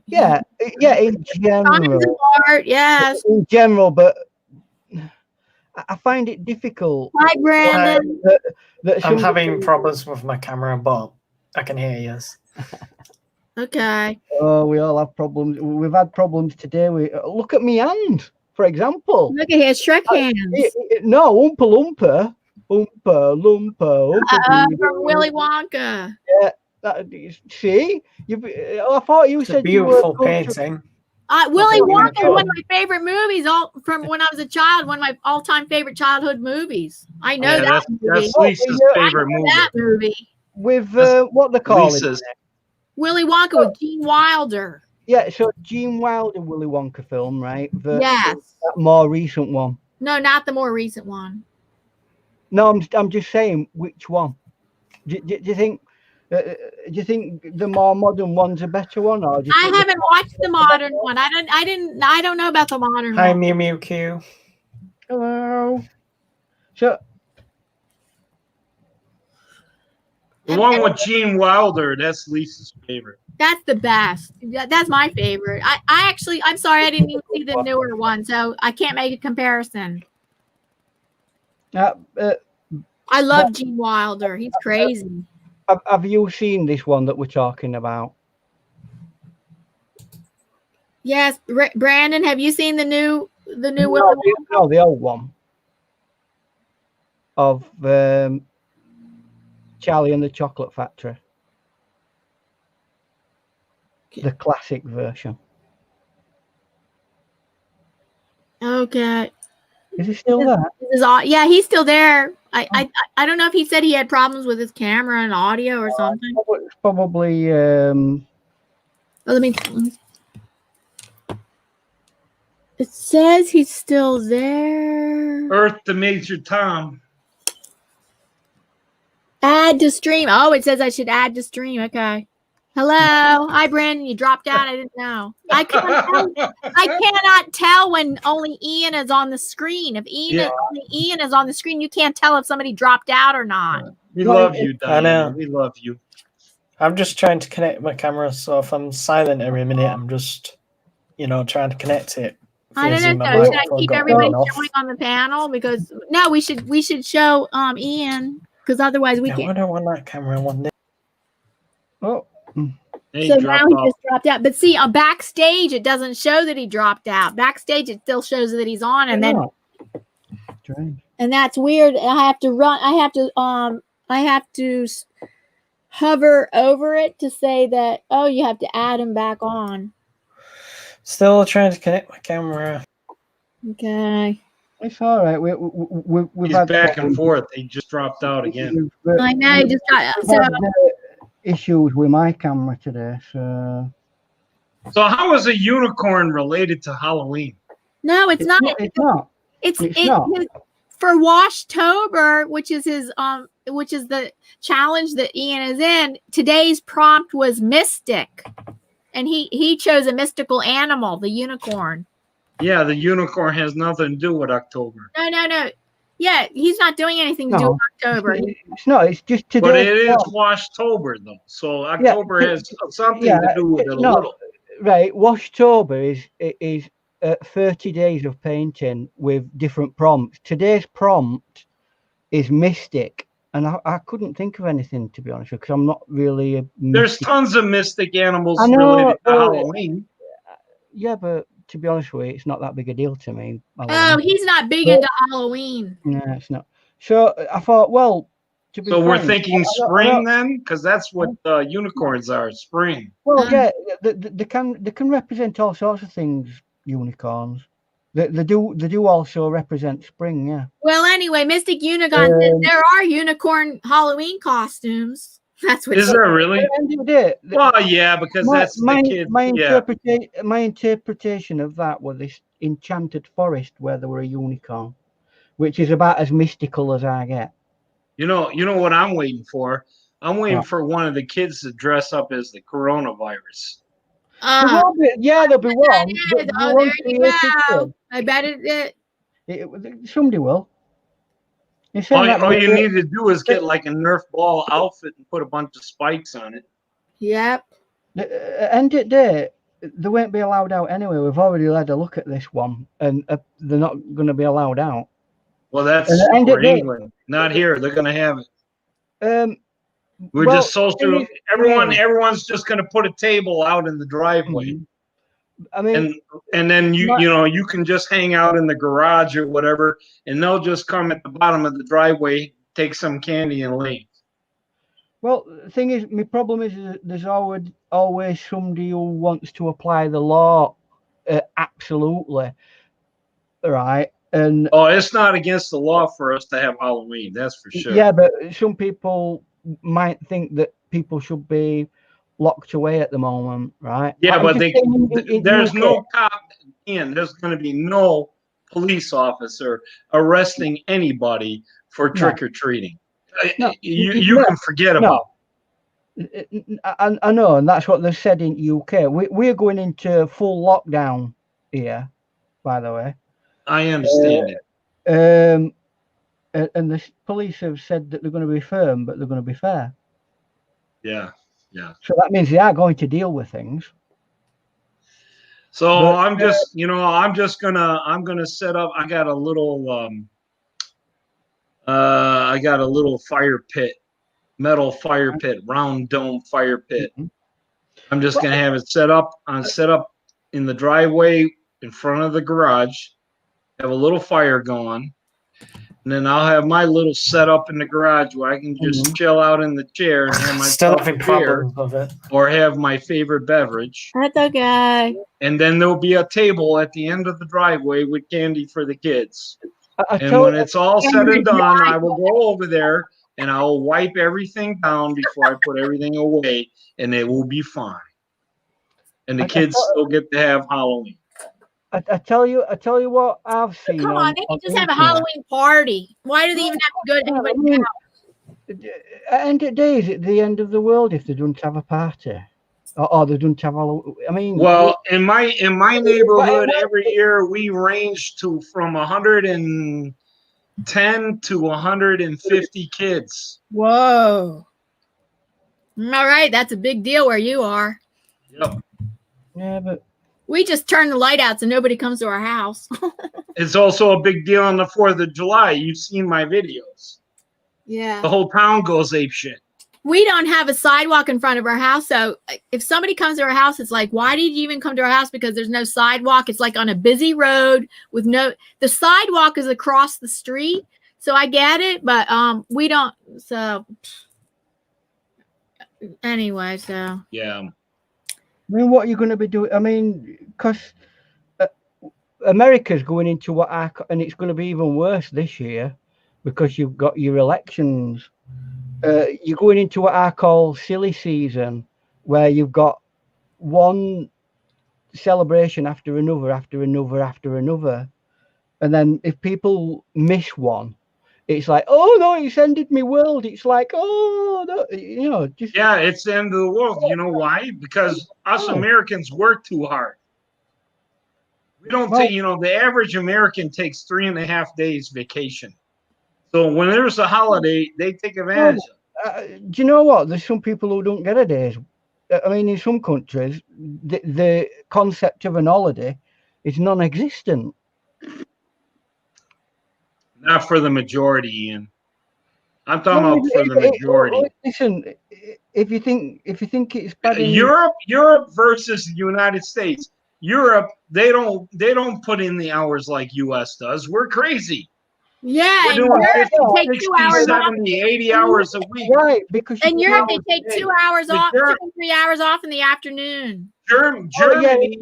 Yeah, in general. Art, yes. In general, but I find it difficult. Hi, Brandon. I'm having problems with my camera, but I can hear you. Okay. Oh, we all have problems. We've had problems today. Look at me hand, for example. Look at his Shrek hands. No, Oompa Loompa. From Willy Wonka. Yeah. See, I thought you said beautiful painting. Willy Wonka is one of my favorite movies. From when I was a child, one of my all-time favorite childhood movies. I know that movie. That's Lisa's favorite movie. That movie with what they call it. Willy Wonka with Gene Wilder. Yeah, so Gene Wilder Willy Wonka film, right? Yes. That more recent one. No, not the more recent one. No, I'm just saying which one. Do you think Do you think the more modern one's a better one, or do you I think haven't watched the modern one. I don't know about the modern Hi, one. Mew Mew Q. Hello. So The one with Gene Wilder, that's Lisa's favorite. That's the best. That's my favorite. I'm sorry, I didn't even see the newer one, so I can't make a comparison. I love Gene Wilder. He's crazy. have you seen this one that we're talking about? Yes, Brandon, have you seen the new Willy No, the old one of Charlie and the Chocolate Factory. The classic version. Okay. Is he still there? Yeah, he's still there. I don't know if he said he had problems with his camera and audio or something. It's probably. Let me. It says he's still there. Earth to Major Tom. Add to stream. Oh, it says I should add to stream. Okay. Hello. Hi, Brandon. You dropped out. I didn't know. I cannot tell when only Ian is on the screen. If only Ian is on the screen, you can't tell if somebody dropped out or not. We love you, Diana. I know. We love you. I'm just trying to connect my camera, so if I'm silent every minute, I'm just, trying to connect it. I don't know. So should I keep everybody showing on the panel? Because no, we should show Ian, because otherwise we can't. I don't want that camera. I want this. Oh. So now he just dropped out. But see, backstage, it doesn't show that he dropped out. Backstage, it still shows that he's on, and and that's weird. I have to run. I have to hover over it to say that. Oh, you have to add him back on. Still trying to connect my camera. Okay. It's all right. We've He's had back and forth. He just dropped out again. I know. He just got issues with my camera today. So how is a unicorn related to Halloween? No, it's not. It's not. It's not. For Washtober, which is the challenge that Ian is in. Today's prompt was mystic, and he chose a mystical animal, the unicorn. Yeah, the unicorn has nothing to do with October. No. Yeah, he's not doing anything to do with October. It's not. It's just today. But it is Washtober, though. So October has something to do with it a little. Right. Washtober is 30 days of painting with different prompts. Today's prompt is mystic. And I couldn't think of anything, to be honest, because I'm not really a mystic. There's tons of mystic animals related to Halloween. Yeah, but to be honest with you, it's not that big a deal to me. Oh, he's not big into Halloween. No, it's not. So I thought, well, to be we're thinking spring then, because that's what unicorns are, spring. Well, yeah, they can represent all sorts of things. Unicorns, they do also represent spring. Yeah. Well, anyway, Mystic Unicorn says there are unicorn Halloween costumes. That's what. Is there really? Well, yeah, because that's the kids. My interpretation of that was this enchanted forest where there were a unicorn, which is about as mystical as I get. You know what I'm waiting for? I'm waiting for one of the kids to dress up as the coronavirus. There'll be one. There you go. I bet it. Somebody will. All you need to do is get like a Nerf ball outfit and put a bunch of spikes on it. Yep. End of the day, they won't be allowed out anyway. We've already had a look at this one, and they're not going to be allowed out. Well, that's for England, not here. They're going to have it. We're just social. Everyone's just going to put a table out in the driveway. I mean, and then you can just hang out in the garage or whatever, and they'll just come at the bottom of the driveway, take some candy and leave. Well, the thing is, my problem is there's always somebody who wants to apply the law absolutely, right? And it's not against the law for us to have Halloween, that's for sure. Yeah, but some people might think that people should be locked away at the moment, right? Yeah, but there's no cop in. There's going to be no police officer arresting anybody for trick or treating. You can forget about it. I know, and that's what they've said in UK. We're going into full lockdown here, by the way. I understand it. And the police have said that they're going to be firm, but they're going to be fair. Yeah. So that means they are going to deal with things. So But, I'm just, I'm gonna set up. I got a little fire pit, metal fire pit, round dome fire pit. I'm just gonna have it set up in the driveway in front of the garage. Have a little fire going, and then I'll have my little setup in the garage where I can just chill out in the chair and have my Still having problems with it. or have my favorite beverage. That's okay. And then there'll be a table at the end of the driveway with candy for the kids. And when it's all said and done, I will go over there and I'll wipe everything down before I put everything away, and it will be fine. And the kids still get to have Halloween. I tell you what I've seen. Come on, they can just have a Halloween party. Why do they even have to go to anybody's house? At the end of the day, is it the end of the world if they don't have a party? Or they don't have Halloween? I mean, well, in my neighborhood, every year we range from 110 to 150 kids. Whoa. All right, that's a big deal where you are. Yep. Yeah, but we just turn the light out so nobody comes to our house. It's also a big deal on the 4th of July. You've seen my videos. Yeah. The whole town goes apeshit. We don't have a sidewalk in front of our house. So if somebody comes to our house, it's like, why did you even come to our house? Because there's no sidewalk. It's like on a busy road with the sidewalk is across the street. So I get it, but we don't. So anyway, so. Yeah. I mean, what are you going to be doing? I mean, because America's going into and it's going to be even worse this year because you've got your elections. You're going into what I call silly season, where you've got one celebration after another, and then if people miss one, it's like, oh no, it's ended me world. It's like, oh no, just yeah, it's the end of the world. You know why? Because us Americans work too hard. We don't take, the average American takes 3.5 days vacation. So when there's a holiday, they take advantage of it. Do you know what? There's some people who don't get a day. I mean, in some countries, the concept of an holiday is non-existent. Not for the majority, Ian. I'm talking about for the majority. Listen, if you think it's bad in Europe versus the United States. Europe, they don't put in the hours like US does. We're crazy. Yeah, we're doing 50, 60, 70, 80 hours a week. Right, because in Europe they take 2 hours off, 2 or 3 hours off in the afternoon. Germany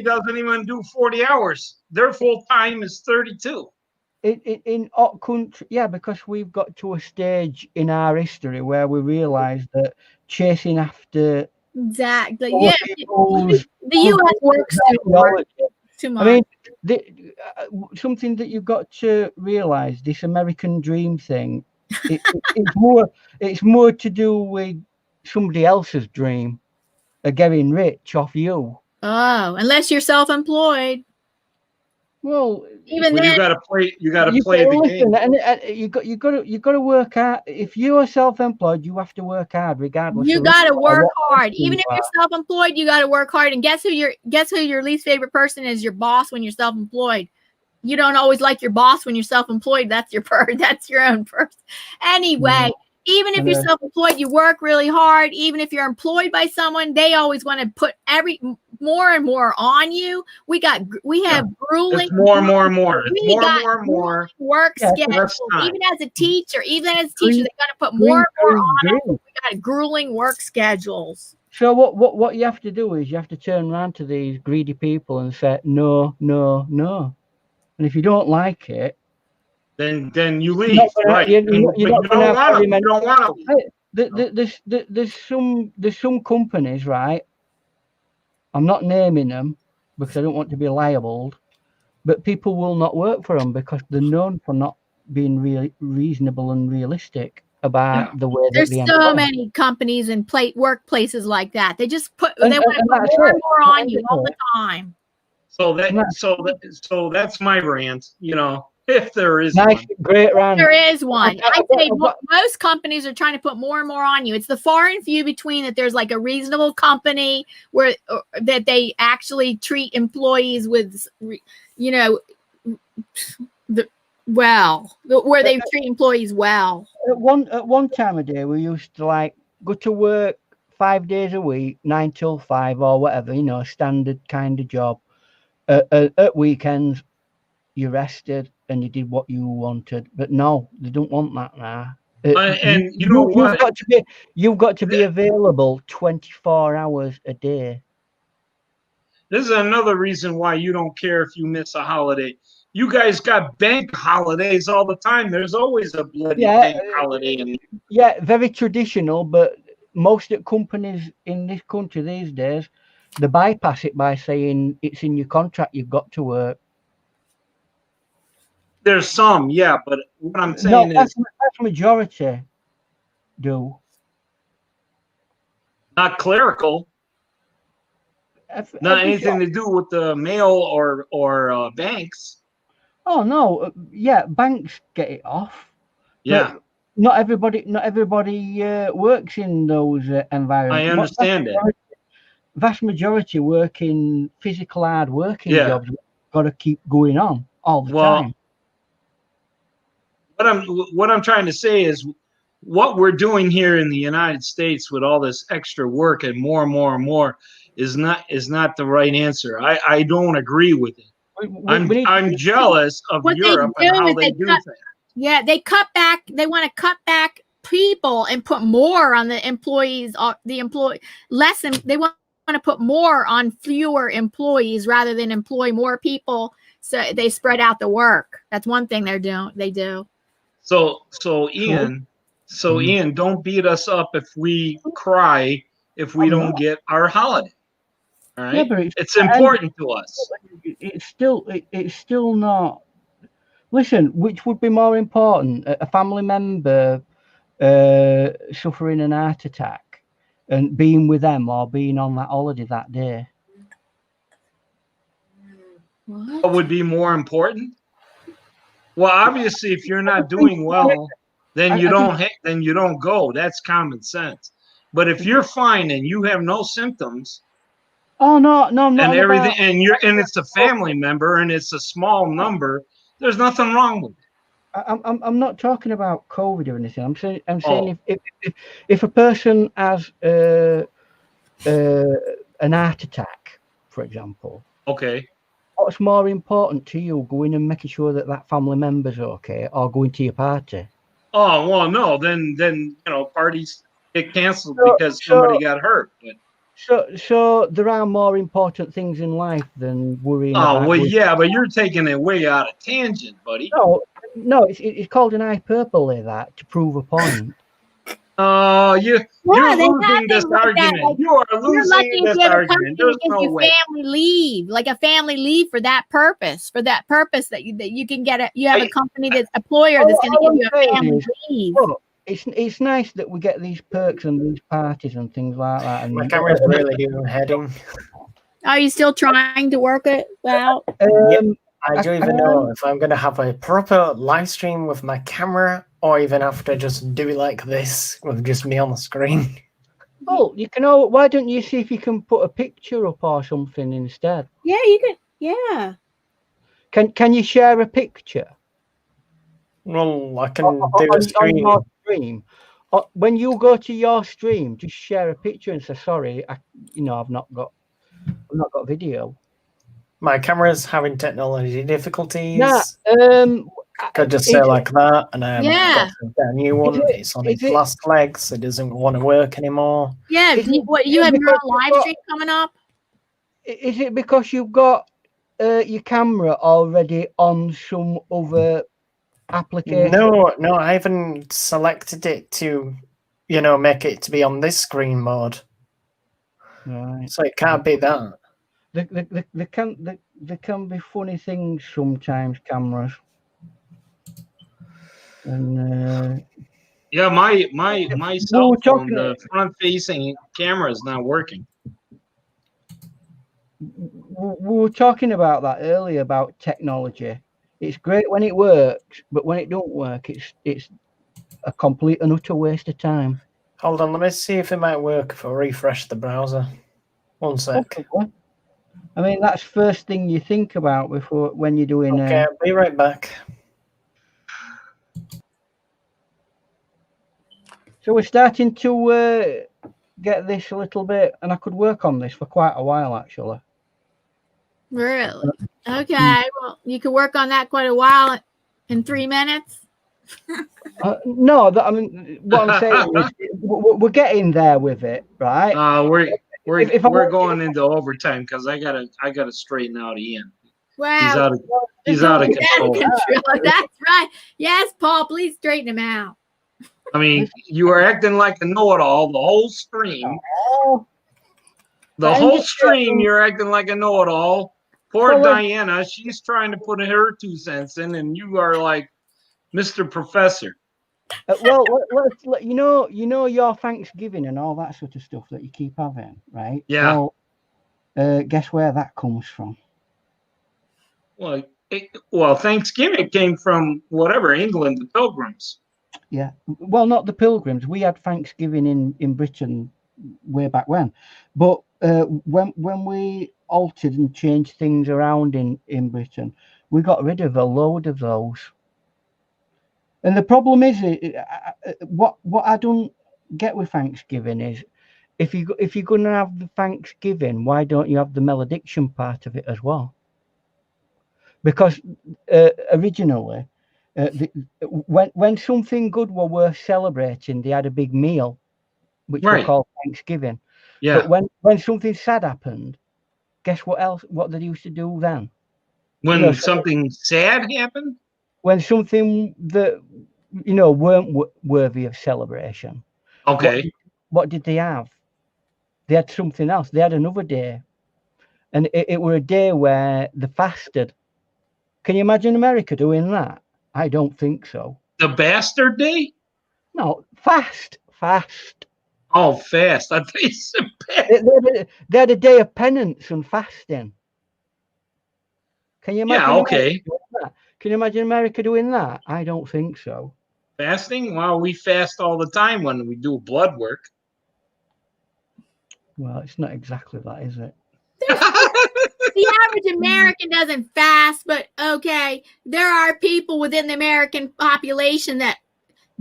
doesn't even do 40 hours. Their full time is 32. In our country, yeah, because we've got to a stage in our history where we realise that chasing after exactly, yeah, the US works too much. I mean, something that you've got to realise, this American dream thing, it's more to do with somebody else's dream of getting rich off you. Oh, unless you're self-employed. Well, even then, you got to play the game. And you got to work hard. If you are self-employed, you have to work hard, regardless. You got to work hard, even if you're self-employed. You got to work hard. And guess who your least favorite person is? Your boss when you're self-employed. You don't always like your boss when you're self-employed. That's your own person. Anyway. Even if you're self-employed, you work really hard. Even if you're employed by someone, they always want to put more and more on you. We have grueling. It's more and more and more. Work schedule. Even as a teacher, they got to put more and more on us. We got grueling work schedules. So what you have to do is you have to turn around to these greedy people and say no, no, no. And if you don't like it, then you leave. Right. You don't want to. There's some companies, right? I'm not naming them because I don't want to be libeled, but people will not work for them because they're known for not being really reasonable and realistic. about the way that There's they so employ. many companies and workplaces like that. They just put And- they want to and put that's more it. and more on That's you all it. the time. So that's my rant. You know, if there is Nice, one. great rant. There is one. I'd say But- most companies are trying to put more and more on you. It's the far and few between that there's like a reasonable company where that they actually treat employees with, you know, where they treat employees well. At one time of day, we used to like go to work 5 days a week, 9 till 5 or whatever, you know, standard kind of job. At weekends, you rested and you did what you wanted. But no, they don't want that now. And you know what? You've got to be available 24 hours a day. This is another reason why you don't care if you miss a holiday. You guys got bank holidays all the time. There's always a bloody bank holiday. Yeah, very traditional, but most companies in this country these days, they bypass it by saying it's in your contract, you've got to work. There's some, yeah, but what I'm saying that's is majority do. not clerical, not anything to do with the mail or banks. Oh no, yeah, banks get it off. Yeah, not everybody works in those environments. I understand that. Vast majority work in physical hard working Yeah. jobs. Got to keep going on all the time. What I'm trying to say is what we're doing here in the United States with all this extra work and more is not the right answer. I don't agree with it. I'm jealous of Europe and how they do things. Yeah, they cut back. They want to cut back people and put more on the employees. Less than they want to put more on fewer employees rather than employ more people. So they spread out the work. That's one thing they do. So Ian, don't beat us up if we cry if we don't get our holiday. All right, Yeah, but it's important to us. It's still not. Listen, which would be more important, a family member suffering an heart attack and being with them, or being on that holiday that day? What would be more important? Well, obviously, if you're not doing well, then you don't go. That's common sense. But if you're fine and you have no symptoms, I'm not and everything, and it's a family member and it's a small number, there's nothing wrong with it. I'm not talking about COVID or anything. I'm saying if a person has an heart attack, for example. Okay. What's more important to you, going and making sure that family member's okay, or going to your party? Oh well, no. Then parties get canceled because somebody got hurt. But so there are more important things in life than worrying. Oh well, yeah, but you're taking it way out of tangent, buddy. No, it's called an hyperbole, that, to prove a point. You're losing this argument. You are losing this argument. There's no way. Family leave, like a family leave for that purpose. That you can get you have a company that's employer that's going to give you a family leave. It's nice that we get these perks and these parties and things like that. And my camera's really doing heading. Are you still trying to work it out? I don't even know if I'm going to have a proper live stream with my camera, or even have to just do it like this with just me on the screen. Oh, you can. Why don't you see if you can put a picture up or something instead? Yeah, you can. Yeah. Can you share a picture? Well, I can do a stream. On your stream. When you go to your stream, just share a picture and say, "Sorry, I've not got video." My camera's having technology difficulties. Yeah. Could just say like that, and yeah. got a new one. It's on its last legs. It doesn't want to work anymore. Yeah. You have your own live stream coming up? Is it because you've got your camera already on some other application? No, I haven't selected it to, make it to be on this screen mode. Right. So it can't be that. There can be funny things sometimes, cameras. And Yeah, my cell were phone, talking- the front-facing camera is not working. We were talking about that earlier about technology. It's great when it works, but when it don't work, it's a complete and utter waste of time. Hold on, let me see if it might work if I refresh the browser. One sec. Possibly. I mean, that's first thing you think about when you're doing. Okay, I'll be right back. So we're starting to get this a little bit, and I could work on this for quite a while actually. Really? Okay. Well, you could work on that quite a while in 3 minutes. No, I mean, what I'm saying is we're getting there with it, right? We're going into overtime because I gotta straighten out Ian. Wow. He's out of control. That's right. Yes, Paul, please straighten him out. I mean, you are acting like a know-it-all the whole stream. The whole stream, you're acting like a know-it-all. Poor Diana, she's trying to put her 2 cents in, and you are like Mr. Professor. Well, you know your Thanksgiving and all that sort of stuff that you keep having, right? Yeah. Well, guess where that comes from? Well, Thanksgiving came from whatever, England, the Pilgrims. Yeah. Well, not the Pilgrims. We had Thanksgiving in Britain way back when, but when we altered and changed things around in Britain, we got rid of a load of those. And the problem is, what I don't get with Thanksgiving is, if you're going to have the Thanksgiving, why don't you have the malediction part of it as well? Because originally, when something good were worth celebrating, they had a big meal, which we called Thanksgiving. Yeah. But when something sad happened, guess what else? What they used to do then? When something sad happened? When something that weren't worthy of celebration. Okay. What did they have? They had something else. They had another day, and it were a day where they fasted. Can you imagine America doing that? I don't think so. The Bastard Day? No, fast. Oh, fast. I thought you said fast. They had a day of penance and fasting. Can you imagine? Yeah, okay. Can you imagine America doing that? I don't think so. Fasting? Well, we fast all the time when we do blood work. Well, it's not exactly that, is it? The average American doesn't fast, but okay, there are people within the American population that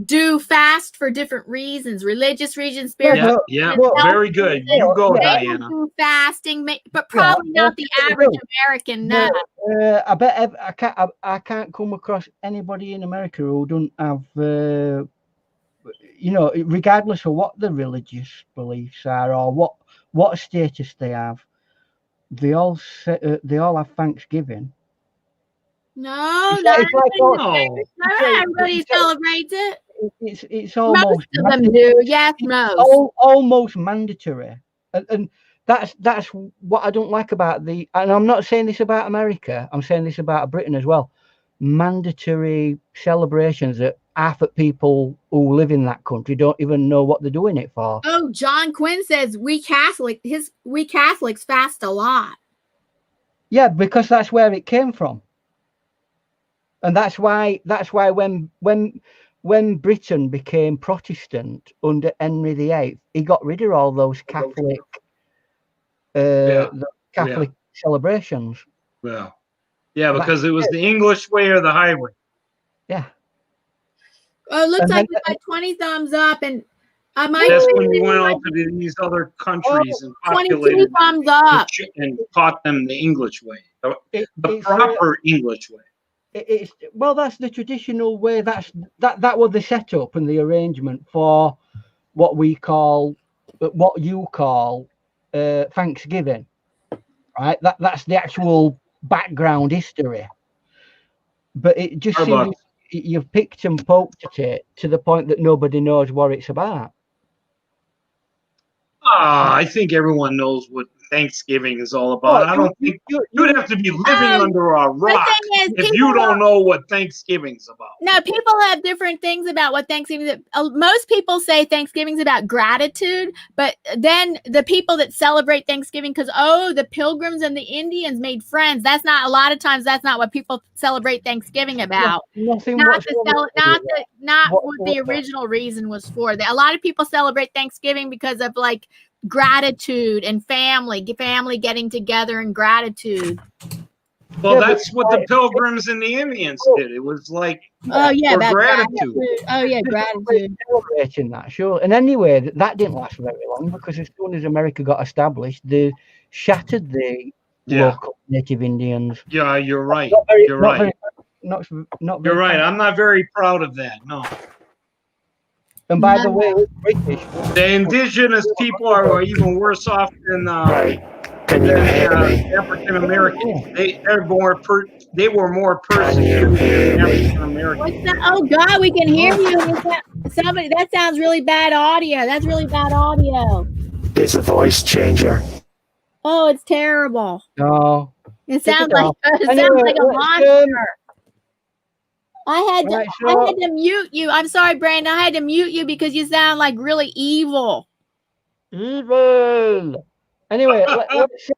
do fast for different reasons, religious reasons, spiritual. Yeah, very good. You go, Diana. Do fasting, but probably not the average American. No. I bet I can't come across anybody in America who don't have, regardless of what the religious beliefs are or what status they have, they all have Thanksgiving. No, everybody celebrates it. It's almost most of them do. Yes, most. Almost mandatory, and that's what I don't like about and I'm not saying this about America. I'm saying this about Britain as well. Mandatory celebrations that half of people who live in that country don't even know what they're doing it for. Oh, John Quinn says we Catholics fast a lot. Yeah, because that's where it came from. And that's why when Britain became Protestant under Henry VIII, he got rid of all those Catholic celebrations. Well, yeah, because it was the English way or the highway. Yeah. Oh, it looks like we got 20 thumbs up, and that's when we went out to these other countries and populated 22 thumbs up and taught them the English way, the proper English way. That's the traditional way. That was the setup and the arrangement for what you call Thanksgiving, right? That's the actual background history. But it just seems you've picked and poked at it to the point that nobody knows what it's about. I think everyone knows what Thanksgiving is all about. I don't think you'd have to be living under a The rock thing is, if you don't know what Thanksgiving's about. No, people have different things about what Thanksgiving. Most people say Thanksgiving's about gratitude, but then the people that celebrate Thanksgiving because the Pilgrims and the Indians made friends. That's not a lot of times. That's not what people celebrate Thanksgiving about. Not what the original reason was for. A lot of people celebrate Thanksgiving because of like gratitude and family getting together and gratitude. Well, that's what the Pilgrims and the Indians did. It was like for gratitude. Gratitude. Celebrating that, sure. And anyway, that didn't last very long because as soon as America got established, they shattered the local Native Indians. Yeah, you're right. You're right. I'm not very proud of that. No. And by the way, British, the indigenous people are even worse off than African Americans. They were more persecuted than African Americans. Oh God, we can hear you. Somebody, that sounds really bad audio. That's really bad audio. It's a voice changer. Oh, it's terrible. No. It sounds like a monster. I had to mute you. I'm sorry, Brandon. I had to mute you because you sound like really evil. Evil. Anyway,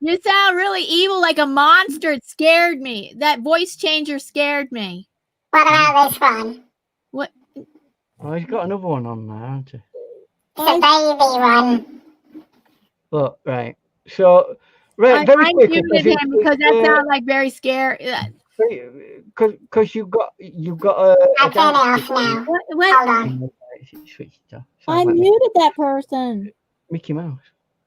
you sound really evil, like a monster. It scared me. That voice changer scared me. What about this one? What? Oh, he's got another one on there, hasn't he? It's a baby one. Look, right. So, very I quick. muted him because that sounds like very scary. Because you've got a. I'll turn it off now. Hold on. I muted that person. Mickey Mouse.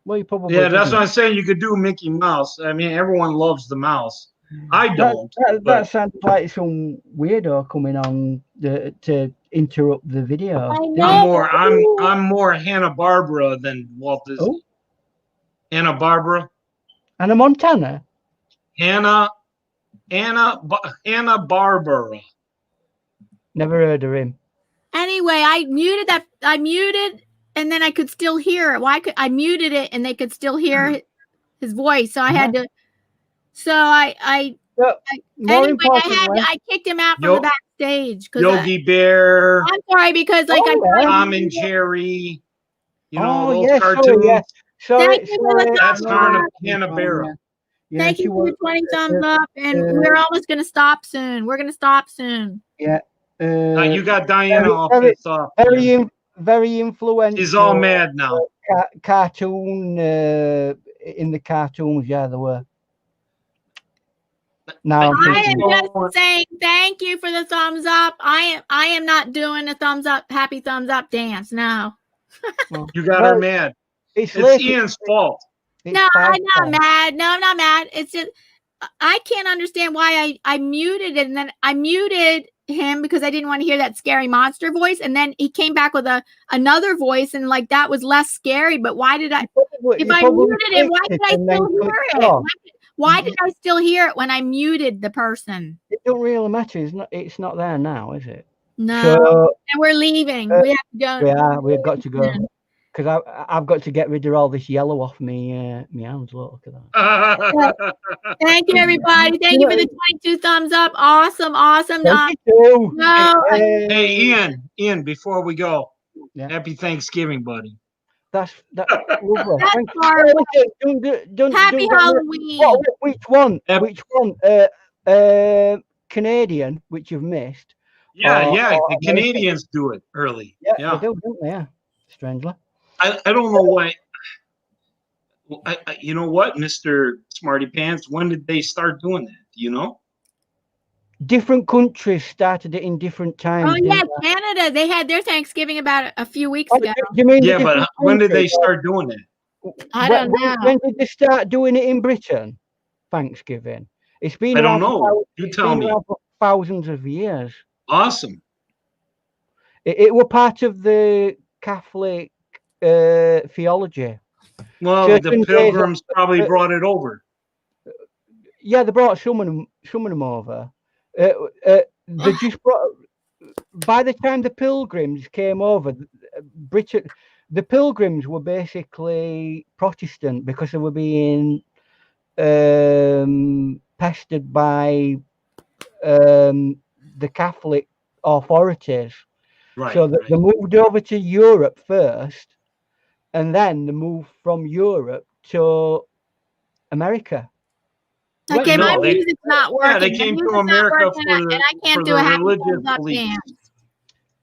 Well, you probably. Yeah, that's what I'm saying. You could do Mickey Mouse. I mean, everyone loves the mouse. I don't. That sounds like some weirdo coming on to interrupt the video. I'm more Hanna-Barbera than Walt Disney. Oh? Hanna-Barbera. Anna Montana. Hanna-Barbera. Never heard of him. Anyway, I muted, and then I could still hear it. I muted it, and they could still hear his voice. So I had to. So I kicked him out from the backstage. Yogi Bear. I'm sorry because Tom and Jerry. You know those cartoons. Thank you for the That's Hanna-Barbera. Thank you for the 20 thumbs up, and we're almost going to stop soon. We're going to stop soon. Yeah. You got Diana all pissed off. Very influential. She's all mad now. Cartoon in the cartoons, yeah, there were. Now I am just saying thank you for the thumbs up. I am not doing a thumbs up, happy thumbs up dance. No. You got her mad. It's Ian's fault. No, I'm not mad. No, I'm not mad. It's just I can't understand why I muted it, and then I muted him because I didn't want to hear that scary monster voice, and then he came back with another voice, and like that was less scary. But why did I? If I muted it, why did I still hear it? Why did I still hear it when I muted the person? It don't really matter. It's not there now, is it? No. So, and we're leaving. We have to go. Yeah, we've got to go. Because I've got to get rid of all this yellow off me hands. Look at that. Thank you, everybody. Thank you for the 22 thumbs up. Awesome. Thank you. No. Hey, Ian, before we go, happy Thanksgiving, buddy. That's lovely. That's happy Halloween. Which one? Canadian, which you've missed. Yeah, the Canadians do it early. Yeah, they do, don't they? Yeah, strangely. I don't know why. You know what, Mr. Smarty Pants? When did they start doing that? Do you know? Different countries started it in different times. Oh yeah, Canada. They had their Thanksgiving about a few weeks ago. But when did they start doing it? I don't know. When did they start doing it in Britain? Thanksgiving. It's been. I don't know. You tell me. Thousands of years. Awesome. It were part of the Catholic theology. Well, the Pilgrims probably brought it over. Yeah, they brought some of them over. They just brought. By the time the Pilgrims came over, the Pilgrims were basically Protestant because they were being pestered by the Catholic authorities. Right. So that they moved over to Europe first, and then they moved from Europe to America. Okay, No, my they- music's not working. Yeah, they My came to music's not America working, for and the, I can't for do the a happy religious thumbs up beliefs. dance.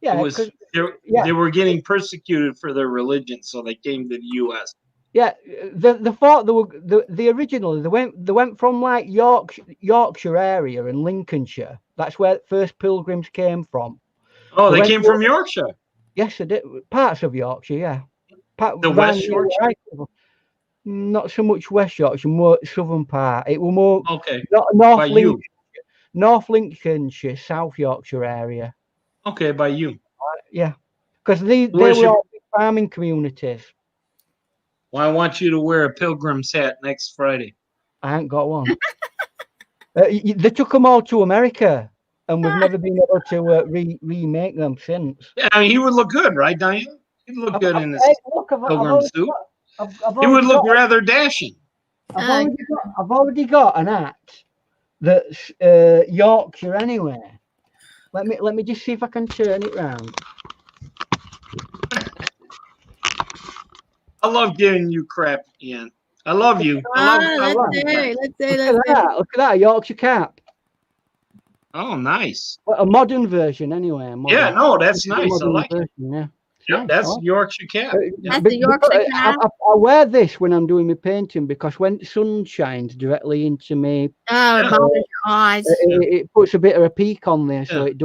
Yeah, It was they were getting persecuted for their religion, so they came to the U.S. yeah. The thought they were the originally they went from like Yorkshire area and Lincolnshire. That's where first Pilgrims came from. Oh, they went came from Yorkshire. Yes, they did. Parts of Yorkshire, yeah. The West Yorkshire? Not so much West Yorkshire, more southern part. It was more Okay. North By you. North Lincolnshire, South Yorkshire area. Okay, by you. Yeah, because they Where's were your- all big farming communities. Well, I want you to wear a pilgrim's hat next Friday. I ain't got one. They took them all to America, and we've never been able to remake them since. Yeah, I mean, he would look good, right, Diane? He'd look good in this pilgrim suit. He would look rather dashing. I've already got an act that's Yorkshire anyway. Let me just see if I can turn it round. I love giving you crap, Ian. I love you. I love you. Look at that Yorkshire cap. Oh, nice. A modern version, anyway. Yeah, no, that's nice. I like it. Yeah. Yeah, that's the Yorkshire cap. That's the Yorkshire cap. I wear this when I'm doing my painting because when the sun shines directly into me, Oh, it bothers your eyes. it puts a bit of a peak on there, so it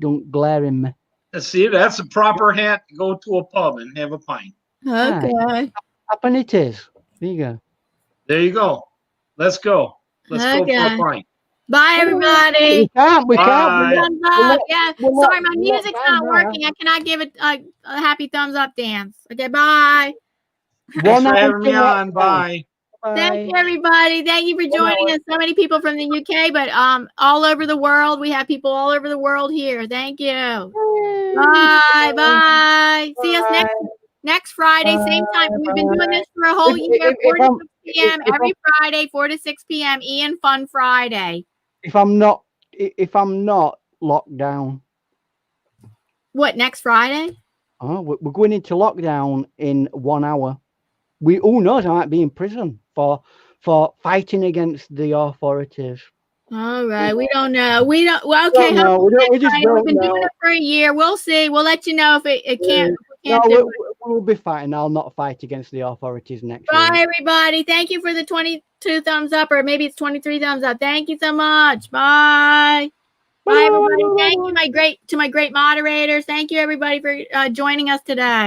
don't glare in me. See, that's a proper hat to go to a pub and have a pint. Okay. Happen it is. There you go. There you go. Let's go. Let's go for a pint. Bye, everybody. We can't. Bye. Thumbs up. Yeah. Sorry, my we're music's not not working. I cannot give it a happy thumbs up dance. Okay, bye. Thanks for having me on. Bye. Thank you, everybody. Thank you for joining us. So many people from the UK, but all over the world. We have people all over the world here. Thank you. Bye. Bye. See us next Friday, same time. We've been doing this for a whole year, 4 to 6 p.m. every Friday, 4 to 6 p.m. Ian Fun Friday. If I'm not locked down. What, next Friday? Oh, we're going into lockdown in 1 hour. Who knows? I might be in prison for fighting against the authorities. All right, we don't know. We don't. Well, okay. We just don't We've been know. doing it for a year. We'll see. We'll let you know if it can't. We'll be fighting. I'll not fight against the authorities next Bye, week. everybody. Thank you for the 22 thumbs up, or maybe it's 23 thumbs up. Thank you so much. Bye. Bye, everybody. Thank you, my great moderators. Thank you, everybody, for joining us today.